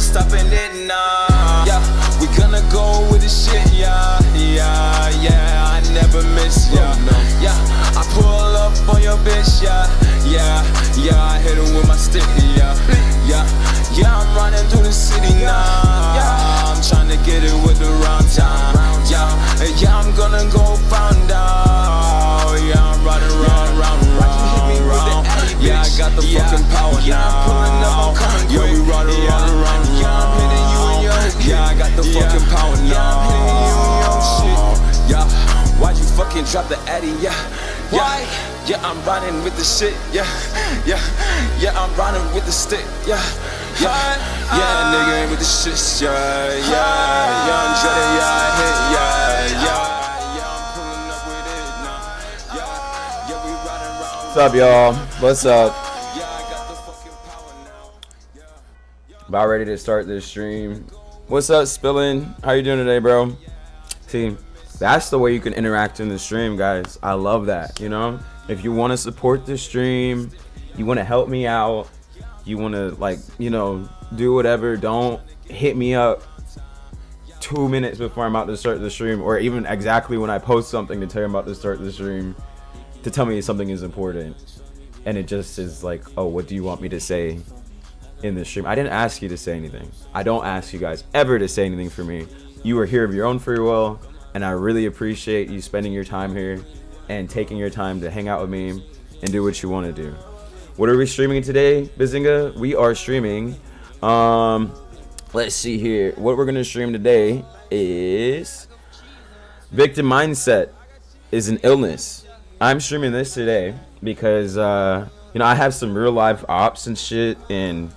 stopping it now. Yeah, we gonna go with the shit, yeah, yeah, yeah. I never miss, yeah, yeah. I pull up on your bitch, yeah, yeah, yeah. I hit her with my stick, yeah, yeah, yeah. I'm running through the city now. I'm trying to get it with the round time, yeah, yeah. I'm gonna go found out, yeah. I'm riding round, round, round, round. Yeah, I got the fucking power now. Yeah, I'm pulling up, I'm coming quick. Yeah, we riding round, round, round. Yeah, I'm hitting you in your head. Yeah, I got the fucking power now. Yeah, I'm hitting you in your shit. Yeah, why'd you fucking drop the Addy? Yeah, why? Yeah, I'm riding with the shit. Yeah, yeah, yeah, I'm riding with the stick. Yeah, yeah, yeah, nigga ain't with the shit. Yeah, yeah, yeah, I'm dreading. Yeah, I hit. Yeah, yeah, yeah, I'm pulling up with it now. Yeah, yeah, we riding round. What's up, y'all? What's up? About ready to start this stream. What's up, Spillin'? How you doing today, bro? See, that's the way you can interact in the stream, guys. I love that, you know? If you want to support the stream, you want to help me out, you want to, like, you know, do whatever, don't hit me up 2 minutes before I'm about to start the stream, or even exactly when I post something to tell you I'm about to start the stream, to tell me something is important. And it just is like, oh, what do you want me to say in the stream? I didn't ask you to say anything. I don't ask you guys ever to say anything for me. You are here of your own free will, and I really appreciate you spending your time here and taking your time to hang out with me and do what you want to do. What are we streaming today, Bazinga? We are streaming, let's see here. What we're gonna stream today is victim mindset is an illness. I'm streaming this today because you know, I have some real life ops and shit, and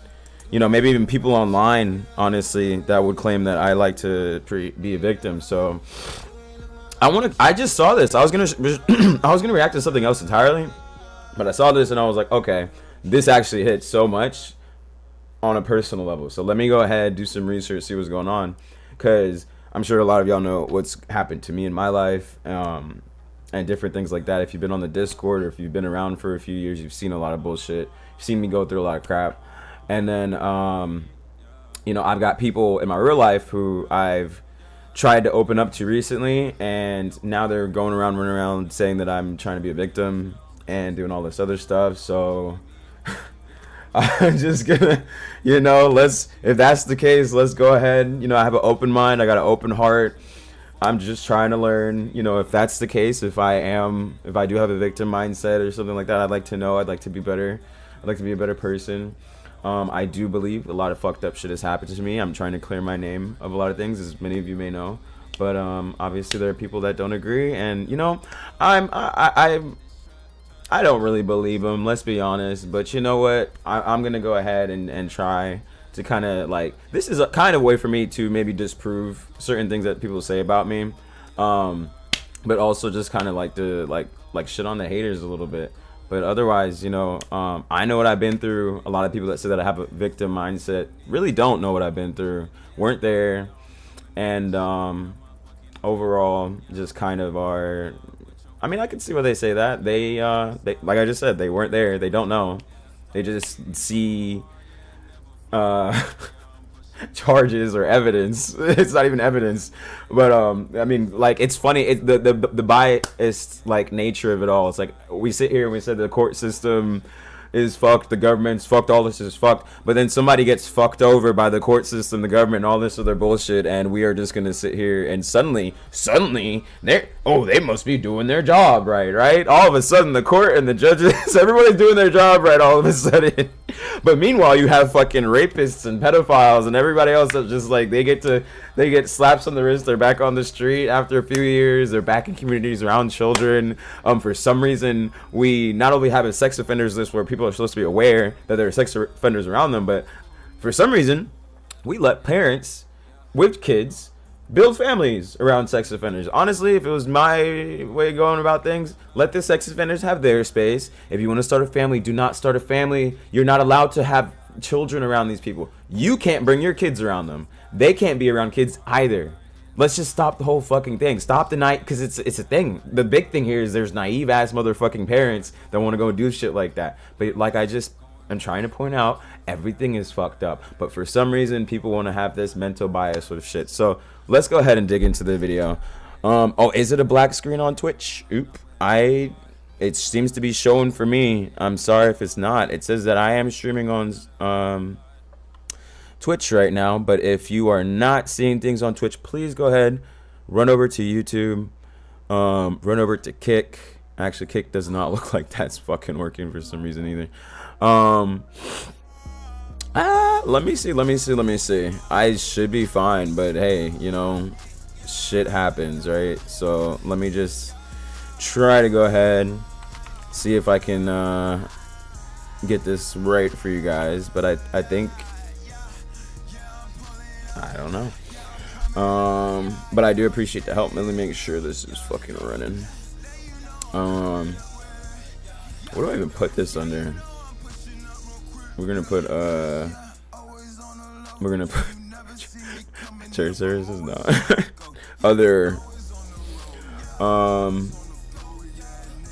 you know, maybe even people online, honestly, that would claim that I like to be a victim. So I just saw this. I was gonna react to something else entirely, but I saw this and I was like, okay, this actually hits so much on a personal level. So let me go ahead, do some research, see what's going on, because I'm sure a lot of y'all know what's happened to me in my life, and different things like that. If you've been on the Discord or if you've been around for a few years, you've seen a lot of bullshit. You've seen me go through a lot of crap. And then, you know, I've got people in my real life who I've tried to open up to recently, and now they're going around, running around saying that I'm trying to be a victim and doing all this other stuff. So I'm just gonna, you know, if that's the case, let's go ahead. You know, I have an open mind. I got an open heart. I'm just trying to learn, you know, if that's the case, if I do have a victim mindset or something like that, I'd like to know. I'd like to be better. I'd like to be a better person. I do believe a lot of fucked up shit has happened to me. I'm trying to clear my name of a lot of things, as many of you may know. But obviously there are people that don't agree, and you know, I don't really believe them. Let's be honest. But you know what? I'm gonna go ahead and try to kind of, like, this is a kind of way for me to maybe disprove certain things that people say about me, but also just kind of like to like shit on the haters a little bit. But otherwise, you know, I know what I've been through. A lot of people that say that I have a victim mindset really don't know what I've been through, weren't there, and overall just kind of are. I mean, I can see why they say that. They like I just said, they weren't there. They don't know. They just see charges or evidence. It's not even evidence, but I mean, like, it's funny, the biased, like, nature of it all. It's like we sit here and we said the court system is fucked, the government's fucked, all this is fucked, but then somebody gets fucked over by the court system, the government, and all this other bullshit, and we are just gonna sit here and suddenly they must be doing their job right. All of a sudden the court and the judges, everybody's doing their job right all of a sudden. But meanwhile, you have fucking rapists and pedophiles and everybody else that just, like, they get slaps on the wrist, they're back on the street after a few years, they're back in communities around children. For some reason, we not only have a sex offenders list where people are supposed to be aware that there are sex offenders around them, but for some reason, we let parents with kids build families around sex offenders. Honestly, if it was my way of going about things, let the sex offenders have their space. If you want to start a family, do not start a family. You're not allowed to have children around these people. You can't bring your kids around them. They can't be around kids either. Let's just stop the whole fucking thing. Stop the night, because it's a thing. The big thing here is there's naive ass motherfucking parents that want to go do shit like that. But like I just I'm trying to point out everything is fucked up, but for some reason people want to have this mental bias with shit. So let's go ahead and dig into the video. Oh, is it a black screen on Twitch? Oop. It seems to be showing for me. I'm sorry if it's not. It says that I am streaming on Twitch right now, but if you are not seeing things on Twitch, please go ahead, run over to YouTube, run over to Kick. Actually, Kick does not look like that's fucking working for some reason either. Let me see. I should be fine, but hey, you know, shit happens, right? So let me just try to go ahead, see if I can get this right for you guys. But I think, I don't know. But I do appreciate the help. Let me make sure this is fucking running. What do I even put this under? We're gonna put church services, no. Other,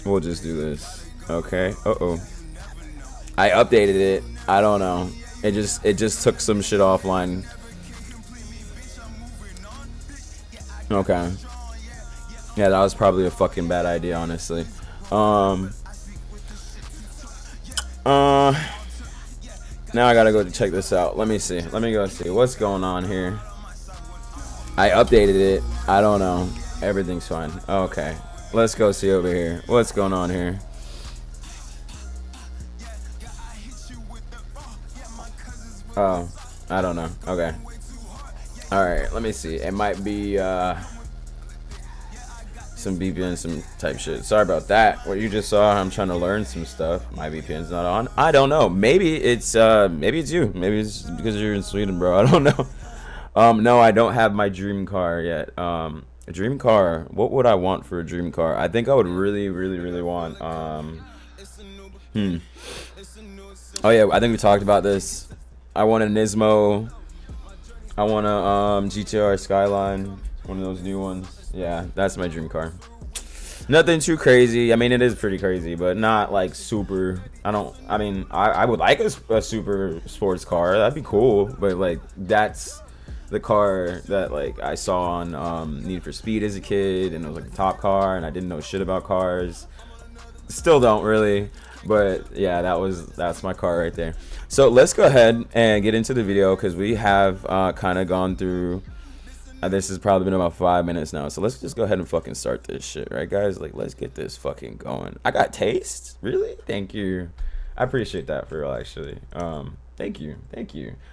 we'll just do this. Okay. I updated it. I don't know. It just took some shit offline. Okay. Yeah, that was probably a fucking bad idea, honestly. Now I gotta go check this out. Let me see. Let me go see what's going on here. I updated it. I don't know. Everything's fine. Okay. Let's go see over here. What's going on here? Oh, I don't know. Okay. Alright, let me see. It might be some VPN, some type shit. Sorry about that. What you just saw, I'm trying to learn some stuff. My VPN's not on. I don't know. Maybe it's you. Maybe it's because you're in Sweden, bro. I don't know. No, I don't have my dream car yet. A dream car. What would I want for a dream car? I think I would really want oh yeah, I think we talked about this. I want a Nismo. I want a GTR Skyline, one of those new ones. Yeah, that's my dream car. Nothing too crazy. I mean, it is pretty crazy, but not like super. I would like a super sports car. That'd be cool, but like that's the car that like I saw on Need for Speed as a kid, and it was like a top car, and I didn't know shit about cars. Still don't really, but yeah, that's my car right there. So let's go ahead and get into the video because we have kind of gone through. This has probably been about 5 minutes now, so let's just go ahead and fucking start this shit, right, guys? Like, let's get this fucking going. I got taste, really? Thank you. I appreciate that for real, actually. Thank you.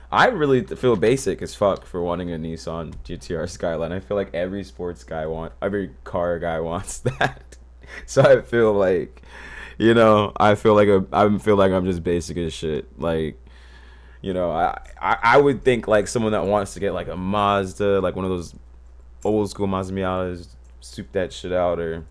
I really feel basic as fuck for wanting a Nissan GTR Skyline. I feel like every every car guy wants that. So I feel like, you know, I feel like I'm just basic as shit. Like, you know, I would think like someone that wants to get like a Mazda, like one of those old school Mazda Miatas, soup that shit out, or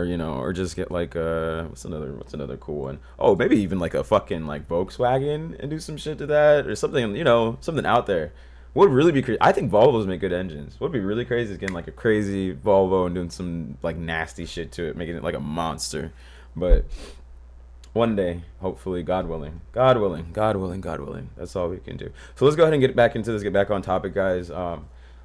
you know, or just get like what's another cool one? Oh, maybe even like a fucking like Volkswagen and do some shit to that or something, you know, something out there. Would really be crazy. I think Volvos make good engines. What would be really crazy is getting like a crazy Volvo and doing some like nasty shit to it, making it like a monster. But one day, hopefully, God willing. That's all we can do. So let's go ahead and get back into this. Get back on topic, guys.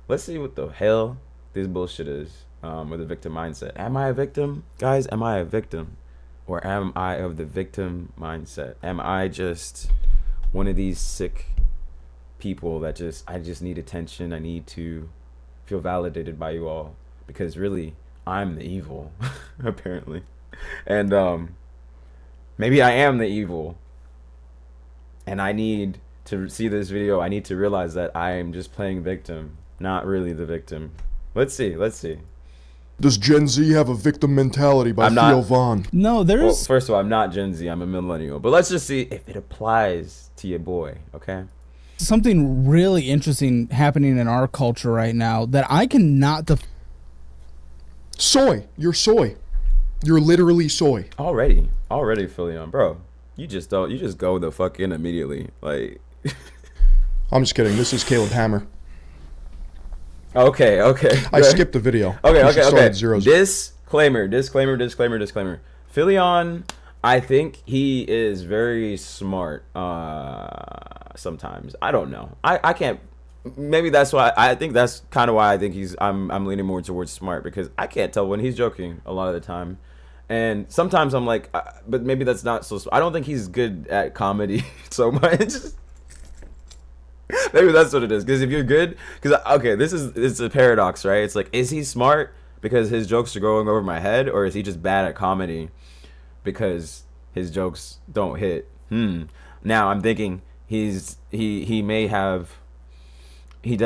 Let's see what the hell this bullshit is with the victim mindset. Am I a victim, guys? Am I a victim, or am I of the victim mindset? Am I just one of these sick people that I just need attention? I need to feel validated by you all because really, I'm the evil, apparently, and maybe I am the evil, and I need to see this video. I need to realize that I am just playing victim, not really the victim. Let's see. Does Gen Z have a victim mentality by Theo Von? No, Well, first of all, I'm not Gen Z. I'm a millennial. But let's just see if it applies to your boy, okay? something really interesting happening in our culture right now that I cannot Soy. You're soy. You're literally soy. Already, Philion, bro. You just go the fuck in immediately. Like, I'm just kidding. This is Caleb Hammer. okay. I skipped the video. Okay. Disclaimer. Disclaimer. Philion, I think he is very smart. Sometimes I don't know. I can't. Maybe that's why I think that's kind of why I think I'm leaning more towards smart, because I can't tell when he's joking a lot of the time, and sometimes I'm like, but maybe that's not so. I don't think he's good at comedy so much. Maybe that's what it is. Because if you're good, because okay, it's a paradox, right? It's like, is he smart because his jokes are going over my head, or is he just bad at comedy because his jokes don't hit? Now I'm thinking he does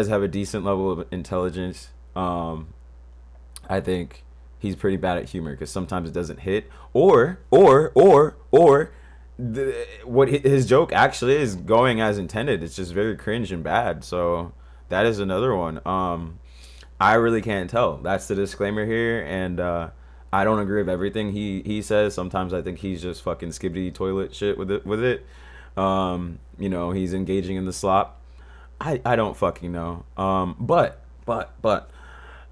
have a decent level of intelligence. I think he's pretty bad at humor because sometimes it doesn't hit, or what his joke actually is going as intended. It's just very cringe and bad. So that is another one. I really can't tell. That's the disclaimer here, and I don't agree with everything he says. Sometimes I think he's just fucking skibbity toilet shit with it. He's engaging in the slop. I don't fucking know. But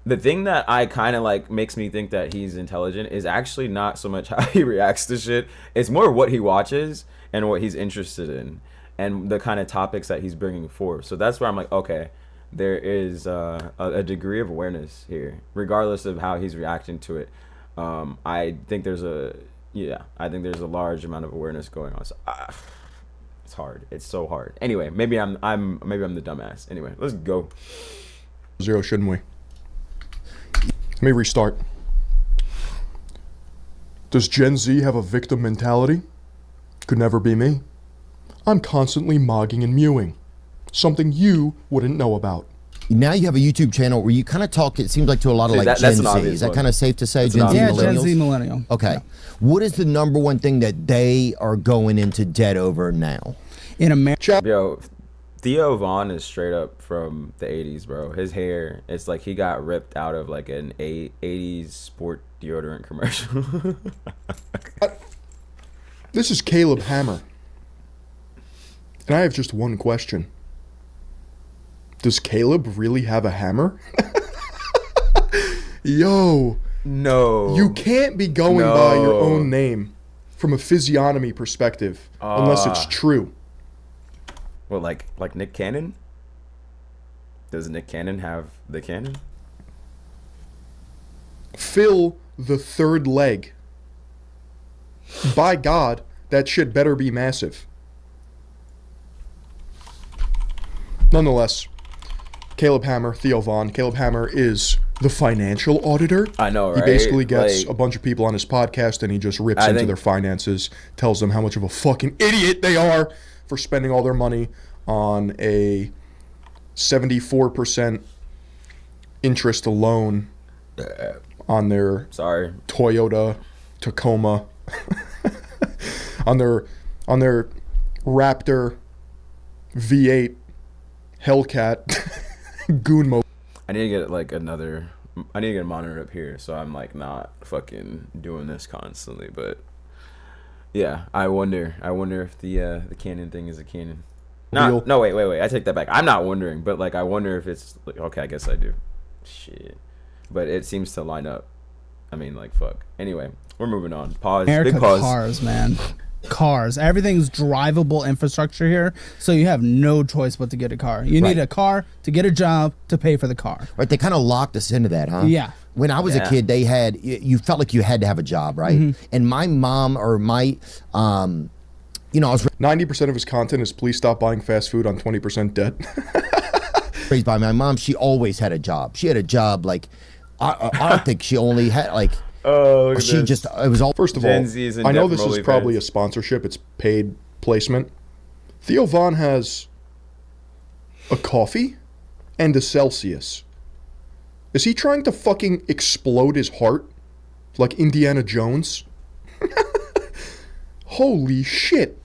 the thing that I kind of like makes me think that he's intelligent is actually not so much how he reacts to shit. It's more what he watches and what he's interested in and the kind of topics that he's bringing forth. So that's where I'm like, okay, there is a degree of awareness here, regardless of how he's reacting to it. I think there's a large amount of awareness going on. So, it's hard. It's so hard. Anyway, maybe I'm the dumbass. Anyway, let's go. 0, shouldn't we? Let me restart. Does Gen Z have a victim mentality? Could never be me. I'm constantly mogging and mewing. Something you wouldn't know about. Now you have a YouTube channel where you kind of talk, it seems like, to a lot of like Gen Z. Is that kind of safe to say? Gen Z Yeah, millennials? Gen Z millennial. Okay. Yeah. What is the number one thing that they are going into debt over now? In America, Yo, Theo Vaughn is straight up from the 80s, bro. His hair, it's like he got ripped out of like an 80s sport deodorant commercial. This is Caleb Hammer. And I have just one question. Does Caleb really have a hammer? Yo. No. You can't be going by your own name from a physiognomy perspective unless it's true. Well, like Nick Cannon? Does Nick Cannon have the cannon? Phil the third leg. By God, that shit better be massive. Nonetheless, Caleb Hammer, Theo Vaughn. Caleb Hammer is the financial auditor. I know, right? He basically gets Like, a bunch of people on his podcast and he just rips I into think- their finances, tells them how much of a fucking idiot they are for spending all their money on a 74% interest loan on their sorry. Toyota Tacoma, on their Raptor V8 Hellcat Goon mode. I need to get I need to get a monitor up here so I'm like not fucking doing this constantly. But yeah, I wonder if the Canon thing is a Canon. No, wait. I take that back. I'm not wondering, but like I wonder if it's like, okay, I guess I do. Shit. But it seems to line up. I mean, like, fuck. Anyway, we're moving on. Pause. America, Big pause. cars, man. Cars. Everything's drivable infrastructure here, so you have no choice but to get a car. You need a car to get a job to pay for the car. Right, they kind of locked us into that, huh? Yeah. When I was a kid, they had, you felt like you had to have a job, right? And my mom or my, I was 90% of his content is please stop buying fast food on 20% debt. raised by my mom. She always had a job. She had a job like, I don't think she only had like, Oh, look at she this. just, it was all. First of Gen all, Z is in I know debt this from is OnlyFans. probably a sponsorship. It's paid placement. Theo Vaughn has a coffee and a Celsius. Is he trying to fucking explode his heart like Indiana Jones? Holy shit.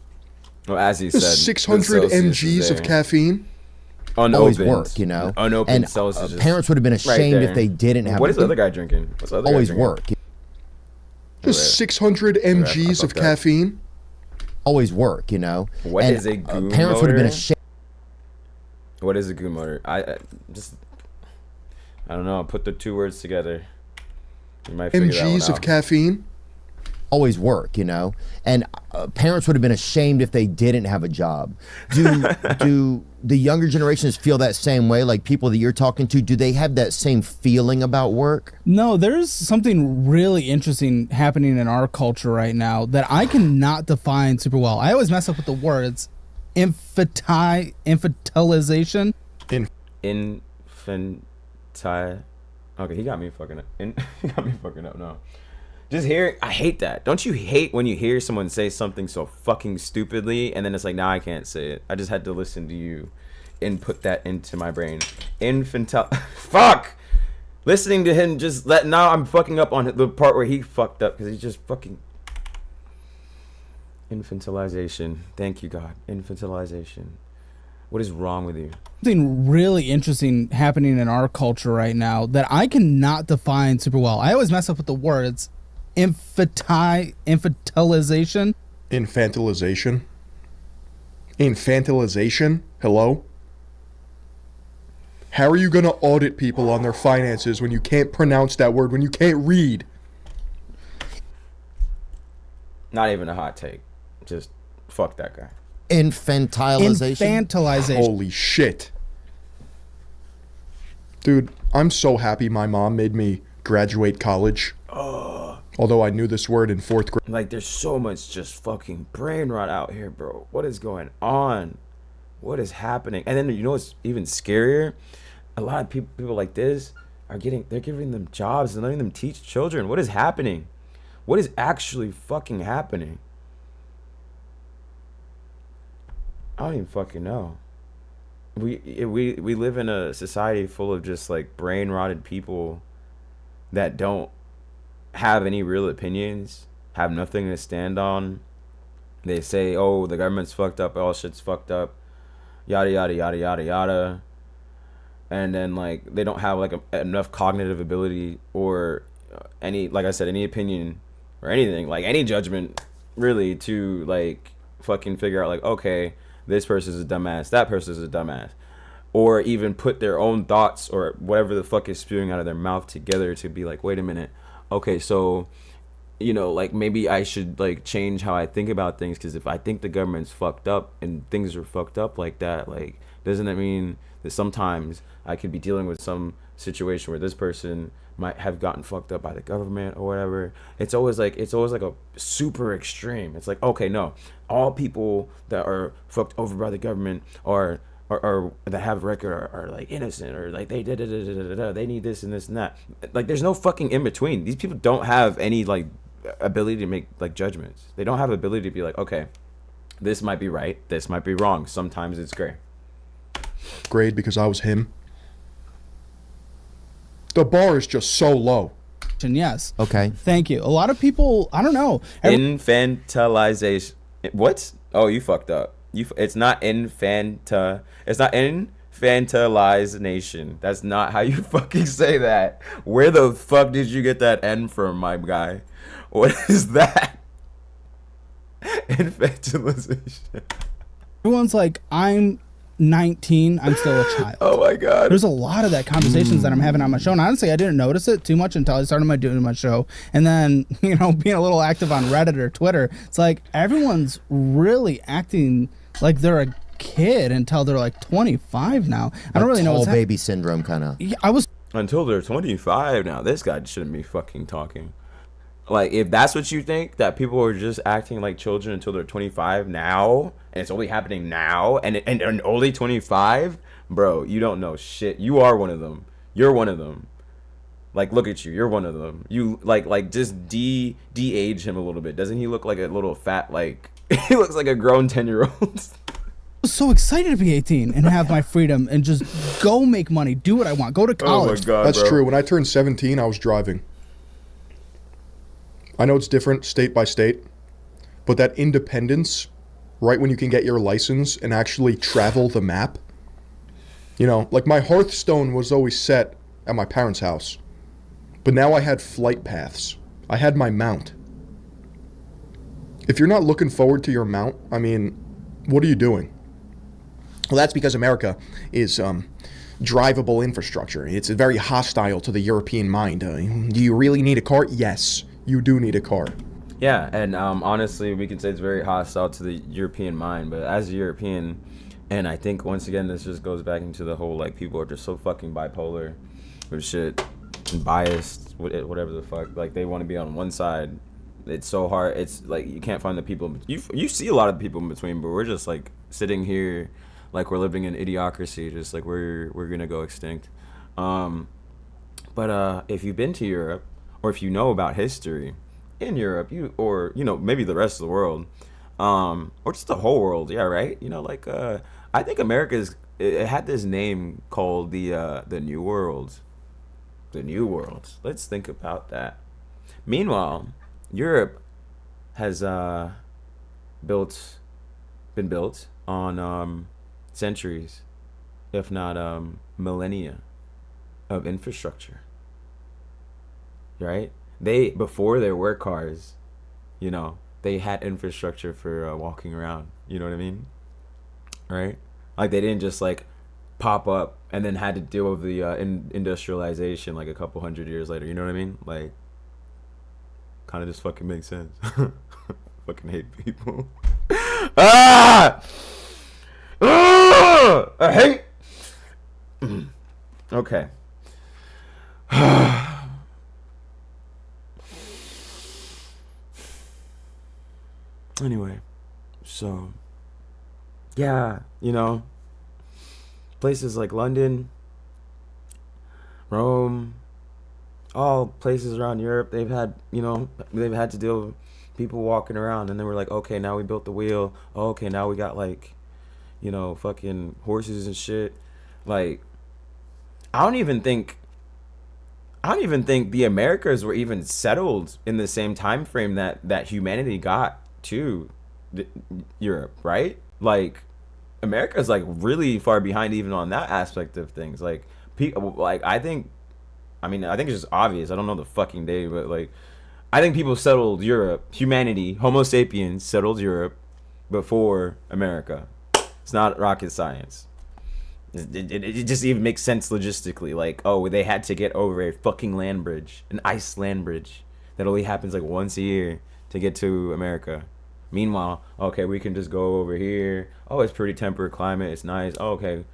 Well, as he There's said, 600 the Celsius mgs is of there. caffeine. always Unopened. work, you know. Unopened and Celsius is parents would have been right ashamed there. if they didn't have. What is the other guy drinking? What's the other always guy drinking? work. Just Right. 600 mgs of fucked up. caffeine. Always work, you know. What and, is a goo parents would have been motor? ashamed. What is a goo motor? I don't know. Put the two words together. You might figure that one Mgs of out. caffeine. always work, and parents would have been ashamed if they didn't have a job. Do the younger generations feel that same way? Like people that you're talking to, do they have that same feeling about work? No, there's something really interesting happening in our culture right now that I cannot define super well. I always mess up with the words. Infantilization. Infantile. Okay, he got me fucking up. He got me fucking up. No. Just hearing, I hate that. Don't you hate when you hear someone say something so fucking stupidly and then it's like, nah, I can't say it. I just had to listen to you and put that into my brain. Infantile. Fuck! Listening to him now I'm fucking up on the part where he fucked up because he just fucking. Infantilization. Thank you, God. Infantilization. What is wrong with you? Something really interesting happening in our culture right now that I cannot define super well. I always mess up with the words. Infantilization. Infantilization? Hello? How are you going to audit people on their finances when you can't pronounce that word, when you can't read? Not even a hot take. Just fuck that guy. Infantilization. Holy shit. Dude, I'm so happy my mom made me graduate college. Although I knew this word in 4th grade. Like, there's so much just fucking brain rot out here, bro. What is going on? What is happening? And then, you know what's even scarier? A lot of people like this they're giving them jobs and letting them teach children. What is happening? What is actually fucking happening? I don't even fucking know. We live in a society full of just like brain rotted people that don't have any real opinions, have nothing to stand on. They say, oh, the government's fucked up, all shit's fucked up, yada yada yada yada yada, and then like they don't have like enough cognitive ability or any, like I said, any opinion or anything, like any judgment really, to like fucking figure out like, okay, this person's a dumbass, that person's a dumbass, or even put their own thoughts or whatever the fuck is spewing out of their mouth together to be like, wait a minute, okay, so, you know, like maybe I should like change how I think about things, because if I think the government's fucked up and things are fucked up like that, like, doesn't that mean that sometimes I could be dealing with some situation where this person might have gotten fucked up by the government or whatever? It's always like a super extreme. It's like, okay, no, all people that are fucked over by the government or that have a record are like innocent, or like they need this and this and that. Like, there's no fucking in between. These people don't have any like ability to make like judgments. They don't have ability to be like, okay, this might be right, this might be wrong. Sometimes it's gray. Grade because I was him. The bar is just so low. Yes. Okay. Thank you. A lot of people, I don't know. Infantilization. What? Oh, you fucked up. It's not infantilization. That's not how you fucking say that. Where the fuck did you get that N from, my guy? What is that? Infantilization. Everyone's like, I'm 19, I'm still a child. Oh my god. There's a lot of that conversations that I'm having on my show, and honestly I didn't notice it too much until I started doing my show, and then, you know, being a little active on Reddit or Twitter, it's like everyone's really acting like they're a kid until they're like 25 now. I don't really know what's baby syndrome kind of. Yeah, I was until they're 25 now. This guy shouldn't be fucking talking. Like, if that's what you think, that people are just acting like children until they're 25 now, and it's only happening now, and only 25, bro, you don't know shit. You are one of them. You're one of them. Like, look at you. You're one of them. You like just de-age him a little bit. Doesn't he look like a little fat, like he looks like a grown 10-year-old? so excited to be 18 and have my freedom and just go make money, do what I want, go to college. Oh my god, That's bro. true. When I turned 17, I was driving. I know it's different state by state, but that independence, right when you can get your license and actually travel the map, you know, like my Hearthstone was always set at my parents' house, but now I had flight paths. I had my mount. If you're not looking forward to your mount, I mean, what are you doing? Well, that's because America is drivable infrastructure. It's very hostile to the European mind. Do you really need a car? Yes, you do need a car. Yeah, and honestly, we can say it's very hostile to the European mind. But as a European, and I think once again, this just goes back into the whole like people are just so fucking bipolar with shit and biased, whatever the fuck. Like they want to be on one side. It's so hard. It's like you can't find the people. You see a lot of people in between, but we're just like sitting here, like we're living in idiocracy. Just like we're gonna go extinct. But if you've been to Europe, or if you know about history in Europe, or maybe the rest of the world, or just the whole world, yeah, right. Like I think it had this name called the New World, the New World. Let's think about that. Meanwhile, Europe has been built on centuries, if not millennia, of infrastructure. Right? Before there were cars, they had infrastructure for walking around. You know what I mean? Right? Like they didn't just like pop up and then had to deal with the industrialization like a couple hundred years later. You know what I mean? Like, kind of just fucking makes sense. Fucking hate people. Ah! I hate. Okay. Anyway, so yeah, places like London, Rome, all places around Europe, they've had to deal with people walking around, and then we're like, okay, now we built the wheel. Oh, okay, now we got like, fucking horses and shit. Like, I don't even think the Americas were even settled in the same time frame that humanity got to Europe, right? Like, America's like really far behind even on that aspect of things. Like, I think it's just obvious. I don't know the fucking day, but like, I think people settled Europe. Humanity, Homo sapiens, settled Europe before America. It's not rocket science. It just even makes sense logistically. Like, oh, they had to get over a fucking land bridge, an ice land bridge that only happens like once a year to get to America. Meanwhile, okay, we can just go over here. Oh, it's pretty temperate climate. It's nice. Oh, okay.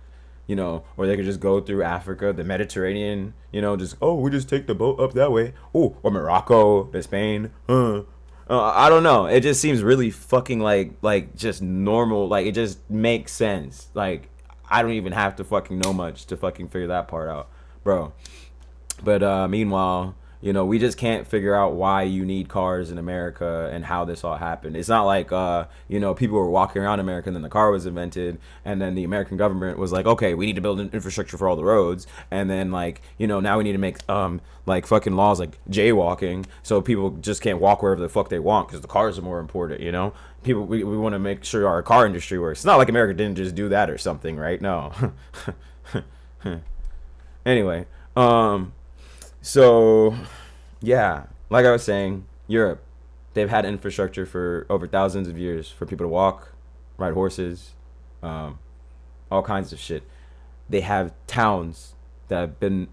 Or they could just go through Africa, the Mediterranean, we just take the boat up that way. Oh, or Morocco, to Spain. I don't know. It just seems really fucking like just normal. Like, it just makes sense. Like, I don't even have to fucking know much to fucking figure that part out, bro. But meanwhile, we just can't figure out why you need cars in America and how this all happened. It's not like, people were walking around America and then the car was invented, and then the American government was like, okay, we need to build an infrastructure for all the roads, and then like, now we need to make like fucking laws like jaywalking, so people just can't walk wherever the fuck they want because the cars are more important. People, we want to make sure our car industry works. It's not like America didn't just do that or something, right? No. Anyway, so, yeah, like I was saying, Europe, they've had infrastructure for over thousands of years for people to walk, ride horses, all kinds of shit. They have towns that have been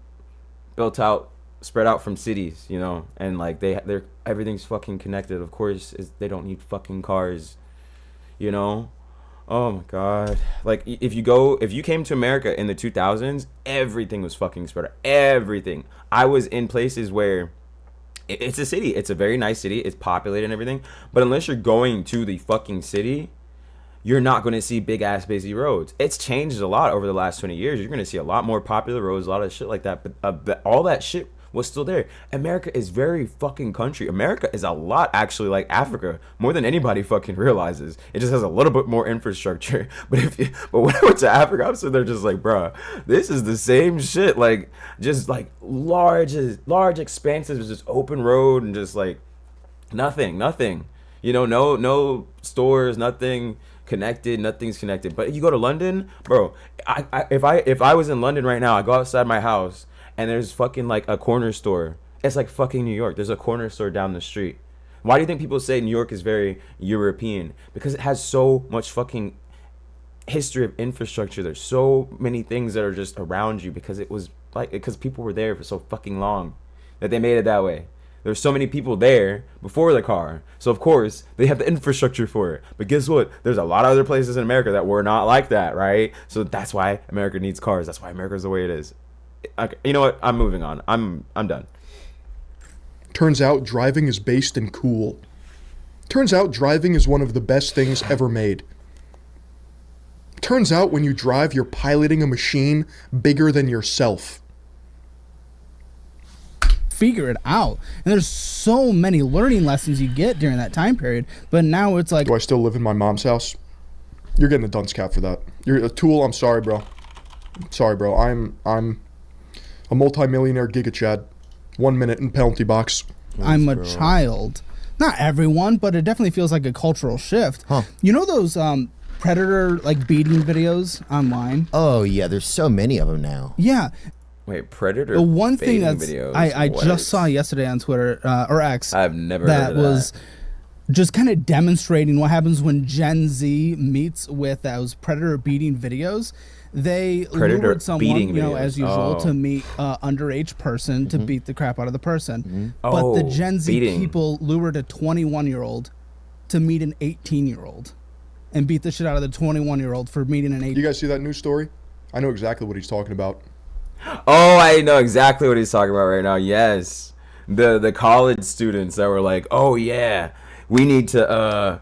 built out, spread out from cities, and like they're everything's fucking connected. Of course, they don't need fucking cars, Oh my god! Like, if you came to America in the 2000s, everything was fucking spread out. Everything. I was in places where it's a city. It's a very nice city. It's populated and everything. But unless you're going to the fucking city, you're not going to see big ass busy roads. It's changed a lot over the last 20 years. You're going to see a lot more popular roads, a lot of shit like that. But all that shit was still there. America is very fucking country. America is a lot actually like Africa, more than anybody fucking realizes. It just has a little bit more infrastructure. But when I went to Africa, I'm sitting there just like, bruh, this is the same shit. Like, just like large expanses of just open road and just like nothing. No stores, nothing connected, nothing's connected. But you go to London, bro, if I was in London right now, I go outside my house and there's fucking like a corner store. It's like fucking New York. There's a corner store down the street. Why do you think people say New York is very European? Because it has so much fucking history of infrastructure. There's so many things that are just around you because it was like, because people were there for so fucking long that they made it that way. There's so many people there before the car. So, of course, they have the infrastructure for it. But guess what? There's a lot of other places in America that were not like that, right? So that's why America needs cars. That's why America's the way it is. Okay, you know what? I'm moving on. I'm done. Turns out driving is based in cool. Turns out driving is one of the best things ever made. Turns out when you drive, you're piloting a machine bigger than yourself. Figure it out. And there's so many learning lessons you get during that time period. But now it's like, Do I still live in my mom's house? You're getting a dunce cap for that. You're a tool. I'm sorry, bro. Sorry, bro. I'm a multimillionaire Giga Chad. 1 minute in penalty box. I'm a child. Not everyone, but it definitely feels like a cultural shift. Huh. You know those predator like beating videos online? Oh yeah, there's so many of them now. Yeah. Wait, Predator The one thing baiting that's videos? I What? just saw yesterday on Twitter or X. I've never that heard of was just kind of demonstrating what happens when Gen Z meets with those predator beating videos. They Predator lured someone, beating you know, videos. as usual, Oh. to meet underage person to beat the crap out of the person. But the Oh, Gen Z beating. people lured a 21-year-old to meet an 18-year-old and beat the shit out of the 21-year-old for meeting an 18. You guys see that news story? I know exactly what he's talking about. Oh, I know exactly what he's talking about right now. Yes. The college students that were like, "Oh yeah, we need to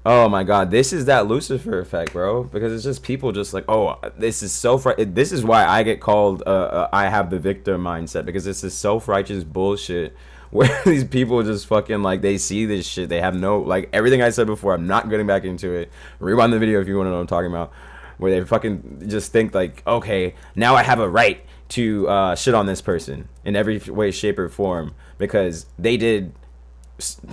oh my god, this is that Lucifer effect, bro, because it's just people just like, "Oh, this is this is why I get called I have the victim mindset, because it's this self-righteous bullshit where these people just fucking like, they see this shit, they have no, like, everything I said before, I'm not getting back into it. Rewind the video if you want to know what I'm talking about. Where they fucking just think like, okay, now I have a right to shit on this person in every way, shape, or form because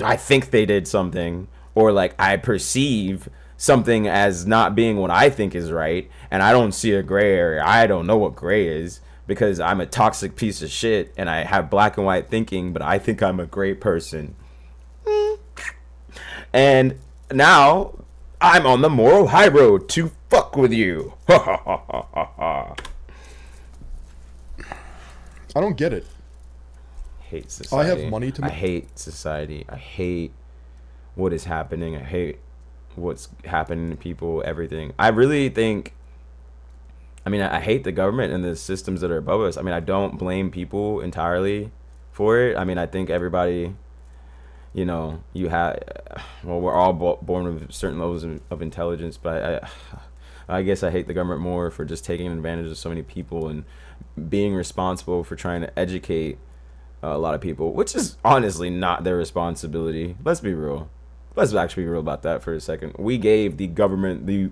I think they did something, or like I perceive something as not being what I think is right, and I don't see a gray area. I don't know what gray is because I'm a toxic piece of shit and I have black and white thinking, but I think I'm a great person. And now I'm on the moral high road to fuck with you. I don't get it. Hate society. I have money to I hate society. I hate what is happening. I hate what's happening to people, everything. I really think, I mean, I hate the government and the systems that are above us. I mean, I don't blame people entirely for it. I mean, I think everybody, you know, we're all born with certain levels of intelligence, but I guess I hate the government more for just taking advantage of so many people and being responsible for trying to educate a lot of people, which is honestly not their responsibility. Let's be real. Let's actually be real about that for a second. We gave the government the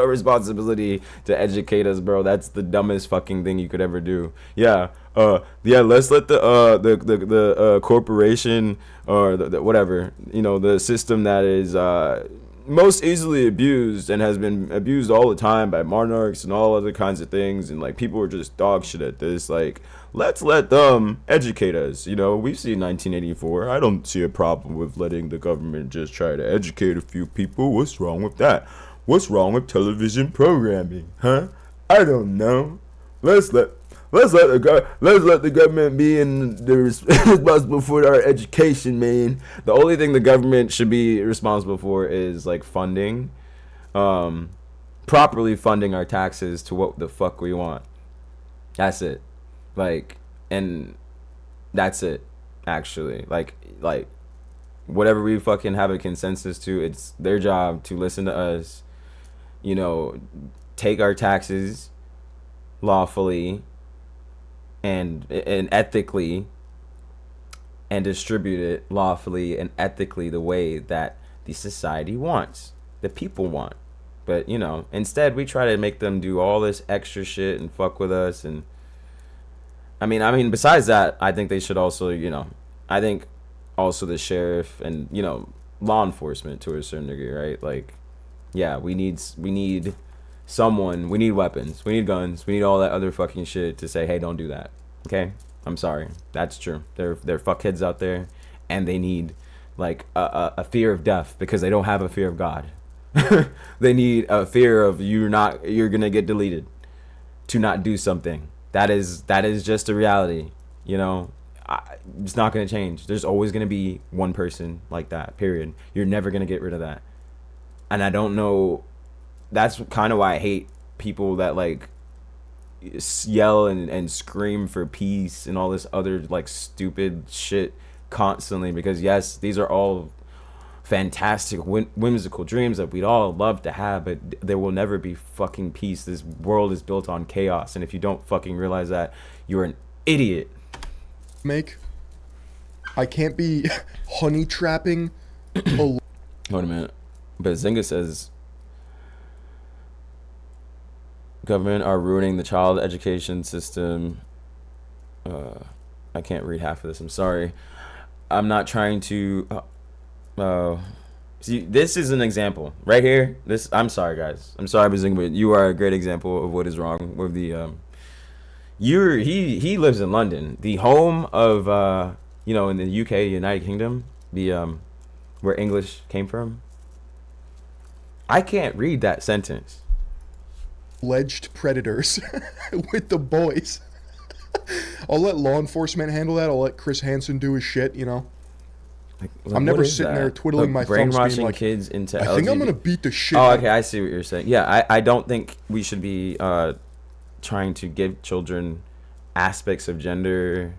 responsibility to educate us, bro. That's the dumbest fucking thing you could ever do. Yeah. Let's let the corporation or the whatever, you know, the system that is most easily abused and has been abused all the time by monarchs and all other kinds of things, and like people are just dog shit at this. Like, let's let them educate us. You know, we've seen 1984. I don't see a problem with letting the government just try to educate a few people. What's wrong with that? What's wrong with television programming, huh? I don't know. Let's let the government be responsible for our education, man. The only thing the government should be responsible for is like funding, properly funding our taxes to what the fuck we want. That's it. Like, and that's it. Actually, like whatever we fucking have a consensus to, it's their job to listen to us. You know, take our taxes lawfully and ethically, and distribute it lawfully and ethically the way that the society wants, the people want. But, you know, instead we try to make them do all this extra shit and fuck with us. And I mean besides that, I think they should also, you know, I think also the sheriff and, you know, law enforcement to a certain degree, right? Like, yeah, we need someone, we need weapons, we need guns, we need all that other fucking shit to say, hey, don't do that. Okay? I'm sorry. That's true. They're fuckheads out there, and they need like a fear of death because they don't have a fear of God. They need a fear of you're gonna get deleted to not do something. That is just a reality. You know, it's not going to change. There's always going to be one person like that, period. You're never going to get rid of that. And I don't know, that's kind of why I hate people that like yell and scream for peace and all this other like stupid shit constantly, because yes, these are all fantastic whimsical dreams that we'd all love to have, but there will never be fucking peace. This world is built on chaos, and if you don't fucking realize that, you're an idiot. I can't be honey trapping a Wait a minute. But Zynga says government are ruining the child education system. I can't read half of this. I'm sorry. I'm not trying to. See, this is an example right here. I'm sorry, guys. I'm sorry, Zynga, but you are a great example of what is wrong with the. He lives in London, the home of in the UK, United Kingdom, the where English came from. I can't read that sentence. alleged predators with the boys. I'll let law enforcement handle that. I'll let Chris Hansen do his shit, you know. I'm never sitting there twiddling my thumbs being brainwashing like, kids into I think I'm LGBT going to beat the shit Oh, out of okay, I see what you're saying. Yeah, I don't think we should be trying to give children aspects of gender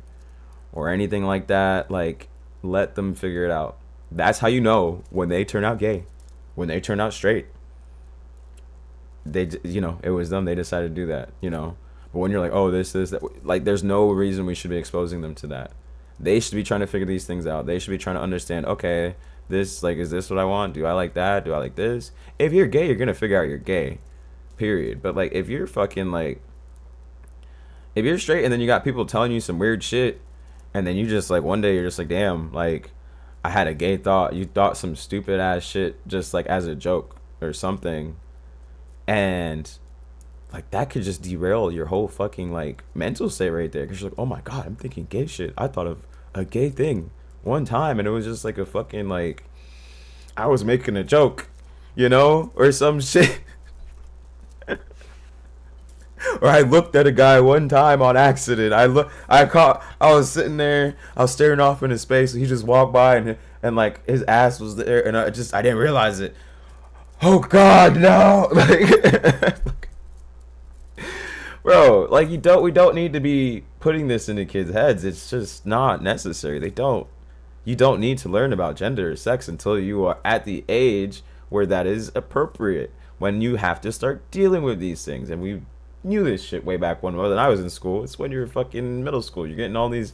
or anything like that. Like, let them figure it out. That's how you know when they turn out gay, when they turn out straight. They, it was them. They decided to do that, But when you're like, oh, this, that, like, there's no reason we should be exposing them to that. They should be trying to figure these things out. They should be trying to understand, okay, this, like, is this what I want? Do I like that? Do I like this? If you're gay, you're going to figure out you're gay, period. But, like, if you're fucking, like, if you're straight and then you got people telling you some weird shit, and then you just, like, one day you're just like, damn, like, I had a gay thought. You thought some stupid ass shit just, like, as a joke or something. And, like, that could just derail your whole fucking, like, mental state right there. Because you're like, oh, my God, I'm thinking gay shit. I thought of a gay thing one time, and it was just, like, a fucking, like, I was making a joke, or some shit. Or I looked at a guy one time on accident. I was sitting there, I was staring off into space, and he just walked by, and like, his ass was there, and I didn't realize it. Oh, God, no. Like, bro, like, we don't need to be putting this into kids' heads. It's just not necessary. You don't need to learn about gender or sex until you are at the age where that is appropriate, when you have to start dealing with these things. And we knew this shit way back when I was in school. It's when you're fucking middle school. You're getting all these,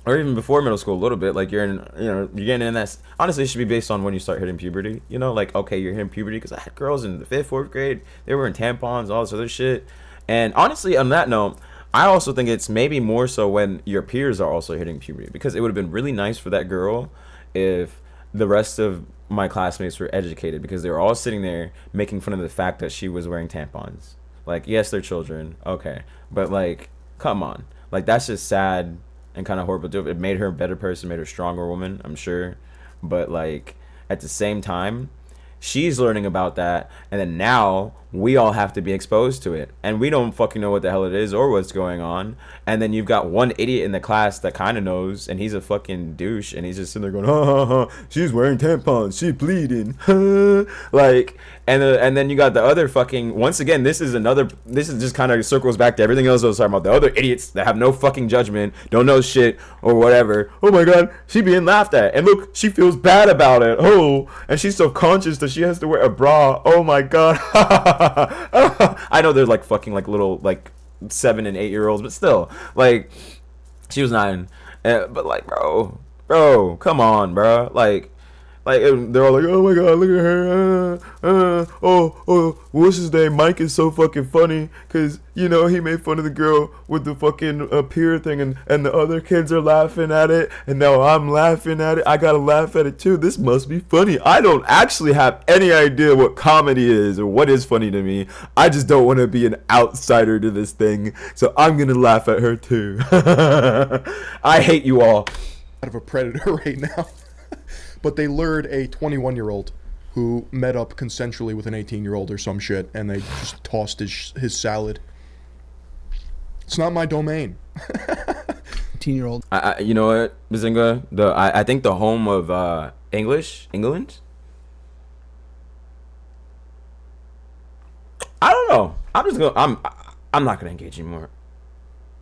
or even before middle school a little bit. Like, you're getting in that. Honestly, it should be based on when you start hitting puberty. Like, okay, you're hitting puberty, because I had girls in the 5th, 4th grade. They were in tampons, all this other shit. And honestly, on that note, I also think it's maybe more so when your peers are also hitting puberty, because it would have been really nice for that girl if the rest of my classmates were educated, because they were all sitting there making fun of the fact that she was wearing tampons. Like, yes, they're children, okay, but, like, come on. Like, that's just sad and kind of horrible to do. It made her a better person, made her a stronger woman, I'm sure. But, like, at the same time, she's learning about that, and then now we all have to be exposed to it, and we don't fucking know what the hell it is or what's going on. And then you've got one idiot in the class that kind of knows, and he's a fucking douche, and he's just sitting there going, ha ha ha, she's wearing tampons, she's bleeding, like, and then you got the other fucking, once again, this is just kind of circles back to everything else I was talking about, the other idiots that have no fucking judgment, don't know shit or whatever. Oh my God, she being laughed at, and look, she feels bad about it. Oh, and she's so conscious that she has to wear a bra. Oh my God. I know they're like fucking like little like 7 and 8 year olds, but still, like, she was 9, but like, bro, come on, bro, like they're all like, oh my God, look at her, what's his name, Mike is so fucking funny, because he made fun of the girl with the fucking peer thing, and the other kids are laughing at it, and now I'm laughing at it, I gotta laugh at it too, this must be funny. I don't actually have any idea what comedy is or what is funny to me. I just don't want to be an outsider to this thing, so I'm gonna laugh at her too. I hate you all. out of a predator right now. But they lured a 21-year-old who met up consensually with an 18-year-old or some shit, and they just tossed his salad. It's not my domain. 18-year-old. You know what, Bazinga? I think the home of England. I don't know. I'm not gonna engage anymore.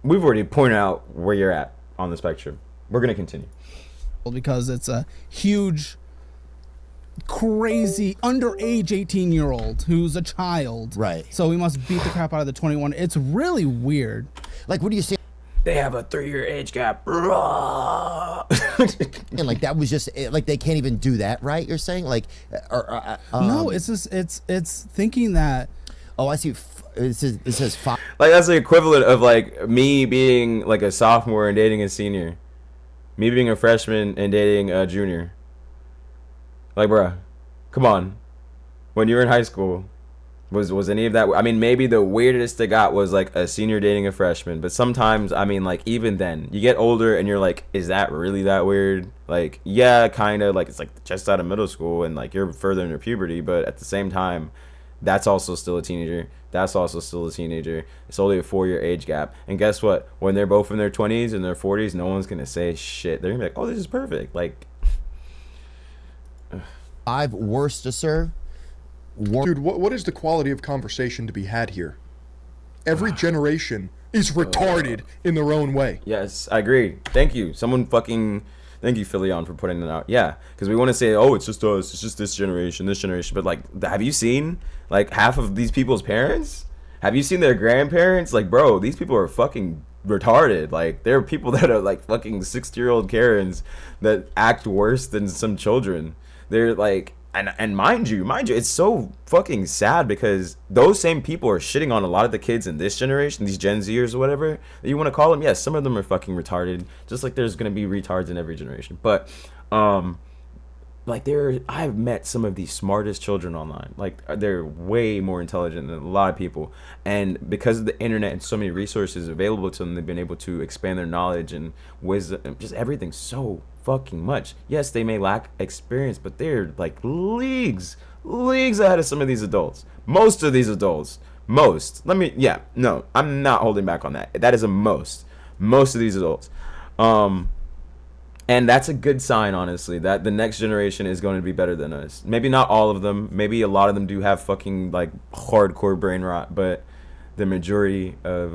We've already pointed out where you're at on the spectrum. We're gonna continue. Because it's a huge, crazy underage 18-year-old who's a child. Right. So we must beat the crap out of the 21. It's really weird. Like, what do you say? They have a 3-year age gap. And like that was just like they can't even do that, right? You're saying like, No, it's just it's thinking that. Oh, I see. It says 5. Like that's the equivalent of like me being like a sophomore and dating a senior, me being a freshman and dating a junior. Like, bruh, come on. When you were in high school, was any of that? I mean, maybe the weirdest it got was like a senior dating a freshman. But sometimes, I mean, like even then, you get older and you're like, is that really that weird? Like, yeah, kind of. Like it's like just out of middle school and like you're further in your puberty, but at the same time, that's also still a teenager. That's also still a teenager. It's only a 4-year age gap. And guess what? When they're both in their 20s and their 40s, no one's gonna say shit. They're gonna be like, oh, this is perfect. Like, 5 worst to serve. Dude, what is the quality of conversation to be had here? Every generation is retarded in their own way. yes, I agree. Thank you. Thank you, Philion, for putting that out. Yeah, because we want to say, oh, it's just us. It's just this generation. But like, have you seen like half of these people's parents? Have you seen their grandparents? Like, bro, these people are fucking retarded. Like, there are people that are like fucking 60-year-old Karens that act worse than some children. They're like, and mind you, it's so fucking sad because those same people are shitting on a lot of the kids in this generation, these Gen Zers or whatever that you want to call them. Yes, some of them are fucking retarded, just like there's gonna be retards in every generation. But like I've met some of the smartest children online. Like they're way more intelligent than a lot of people, and because of the internet and so many resources available to them, they've been able to expand their knowledge and wisdom, just everything so fucking much. Yes, they may lack experience, but they're like leagues ahead of some of these adults. Most of these adults, I'm not holding back on that. That is a most of these adults. And that's a good sign, honestly, that the next generation is going to be better than us. Maybe not all of them. Maybe a lot of them do have fucking like hardcore brain rot, but the majority of